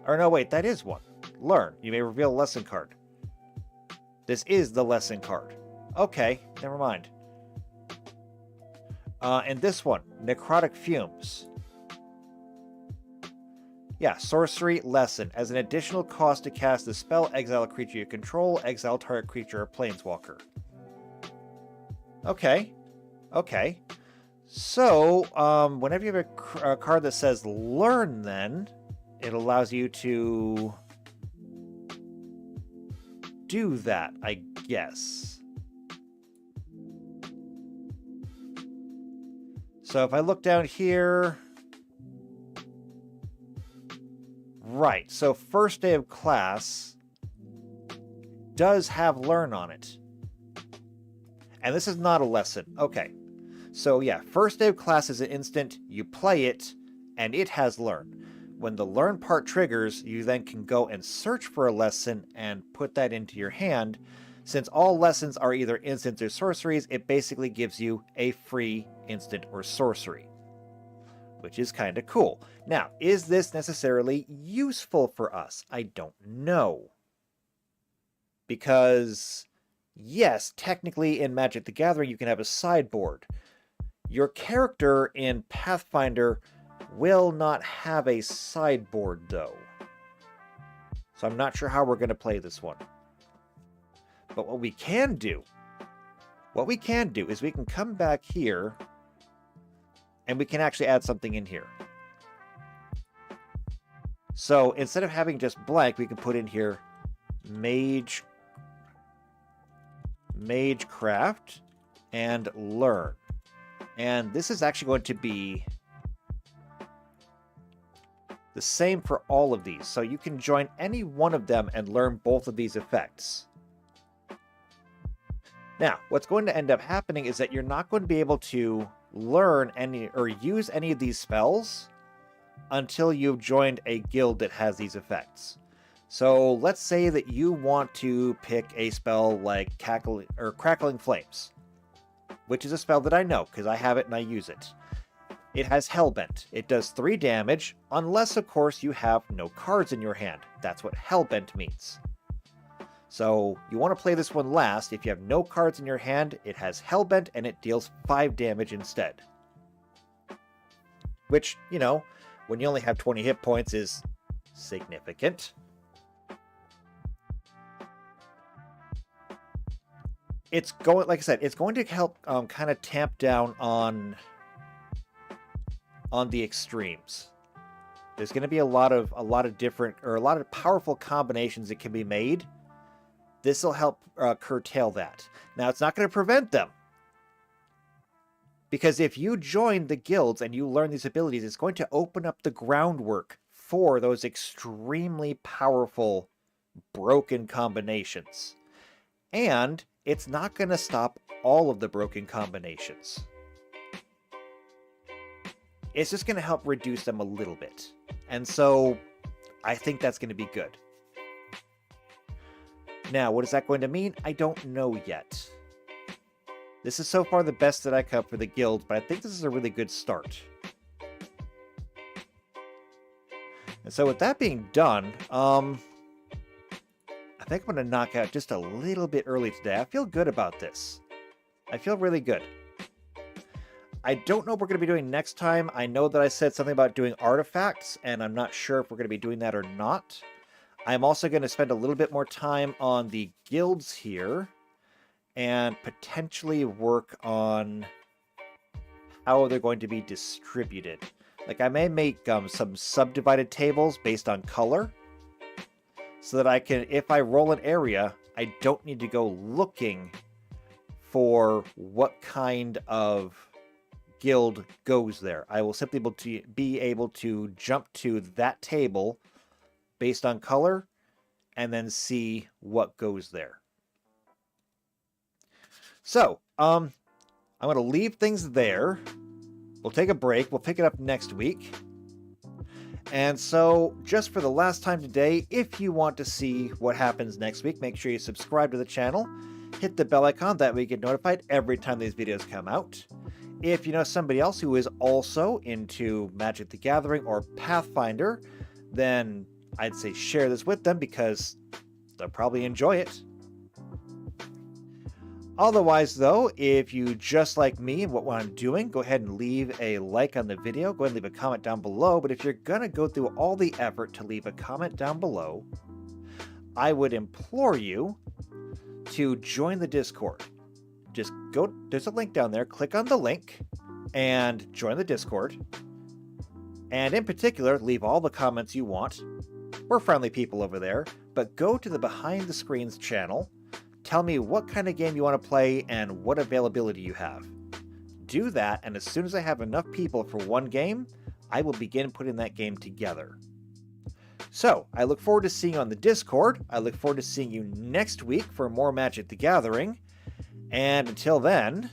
Or no, wait, that is one. Learn. You may reveal a lesson card. This is the lesson card. Okay, never mind. And this one, Necrotic Fumes. Yeah, sorcery lesson. As an additional cost to cast the spell, exile a creature you control, exile target creature or planeswalker. Okay. Okay. So, whenever you have a card that says Learn, then, it allows you to do that, I guess. So if I look down here... Right, so first day of class does have Learn on it. And this is not a lesson. Okay. So yeah, first day of class is an instant, you play it, and it has Learn. When the Learn part triggers, you then can go and search for a lesson and put that into your hand. Since all lessons are either instants or sorceries, it basically gives you a free instant or sorcery, which is kind of cool. Now, is this necessarily useful for us? I don't know. Because, yes, technically in Magic the Gathering you can have a sideboard. Your character in Pathfinder will not have a sideboard, though. So I'm not sure how we're going to play this one. But what we can do is we can come back here and we can actually add something in here. So instead of having just blank, we can put in here Magecraft and Learn. And this is actually going to be the same for all of these. So you can join any one of them and learn both of these effects. Now, what's going to end up happening is that you're not going to be able to learn any or use any of these spells until you've joined a guild that has these effects. So let's say that you want to pick a spell like Crackling Flames, which is a spell that I know because I have it and I use it. It has Hellbent. It does 3 damage, unless of course you have no cards in your hand. That's what Hellbent means. So you want to play this one last. If you have no cards in your hand, it has Hellbent and it deals 5 damage instead. Which, you know, when you only have 20 hit points is significant. It's going, like I said, it's going to help kind of tamp down on the extremes. There's going to be a lot of different, or a lot of powerful combinations that can be made. This will help curtail that. Now, it's not going to prevent them. Because if you join the guilds and you learn these abilities, it's going to open up the groundwork for those extremely powerful broken combinations. And it's not going to stop all of the broken combinations. It's just going to help reduce them a little bit. And so I think that's going to be good. Now, what is that going to mean? I don't know yet. This is so far the best that I cut for the guild, but I think this is a really good start. And so with that being done, I think I'm going to knock out just a little bit early today. I feel good about this. I feel really good. I don't know what we're going to be doing next time. I know that I said something about doing artifacts, and I'm not sure if we're going to be doing that or not. I'm also going to spend a little bit more time on the guilds here, and potentially work on how they're going to be distributed. Like, I may make some subdivided tables based on color, so that I can, if I roll an area, I don't need to go looking for what kind of guild goes there. I will simply be able to jump to that table based on color and then see what goes there. So, I'm going to leave things there. We'll take a break. We'll pick it up next week. And so, just for the last time today, if you want to see what happens next week, make sure you subscribe to the channel. Hit the bell icon, that way you get notified every time these videos come out. If you know somebody else who is also into Magic the Gathering or Pathfinder, then I'd say share this with them because they'll probably enjoy it. Otherwise, though, if you just like me and what I'm doing, go ahead and leave a like on the video. Go ahead and leave a comment down below. But if you're going to go through all the effort to leave a comment down below, I would implore you to join the Discord. Just go, there's a link down there. Click on the link and join the Discord. And in particular, leave all the comments you want. We're friendly people over there. But go to the Behind the Screens channel. Tell me what kind of game you want to play and what availability you have. Do that, and as soon as I have enough people for one game, I will begin putting that game together. So, I look forward to seeing you on the Discord. I look forward to seeing you next week for more Magic the Gathering. And until then,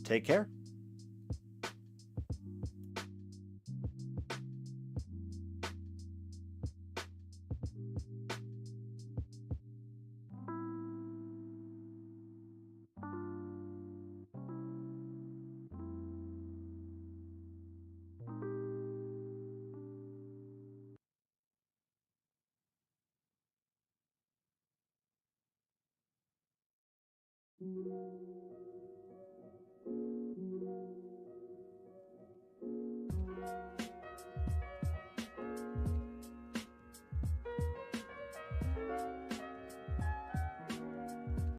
take care.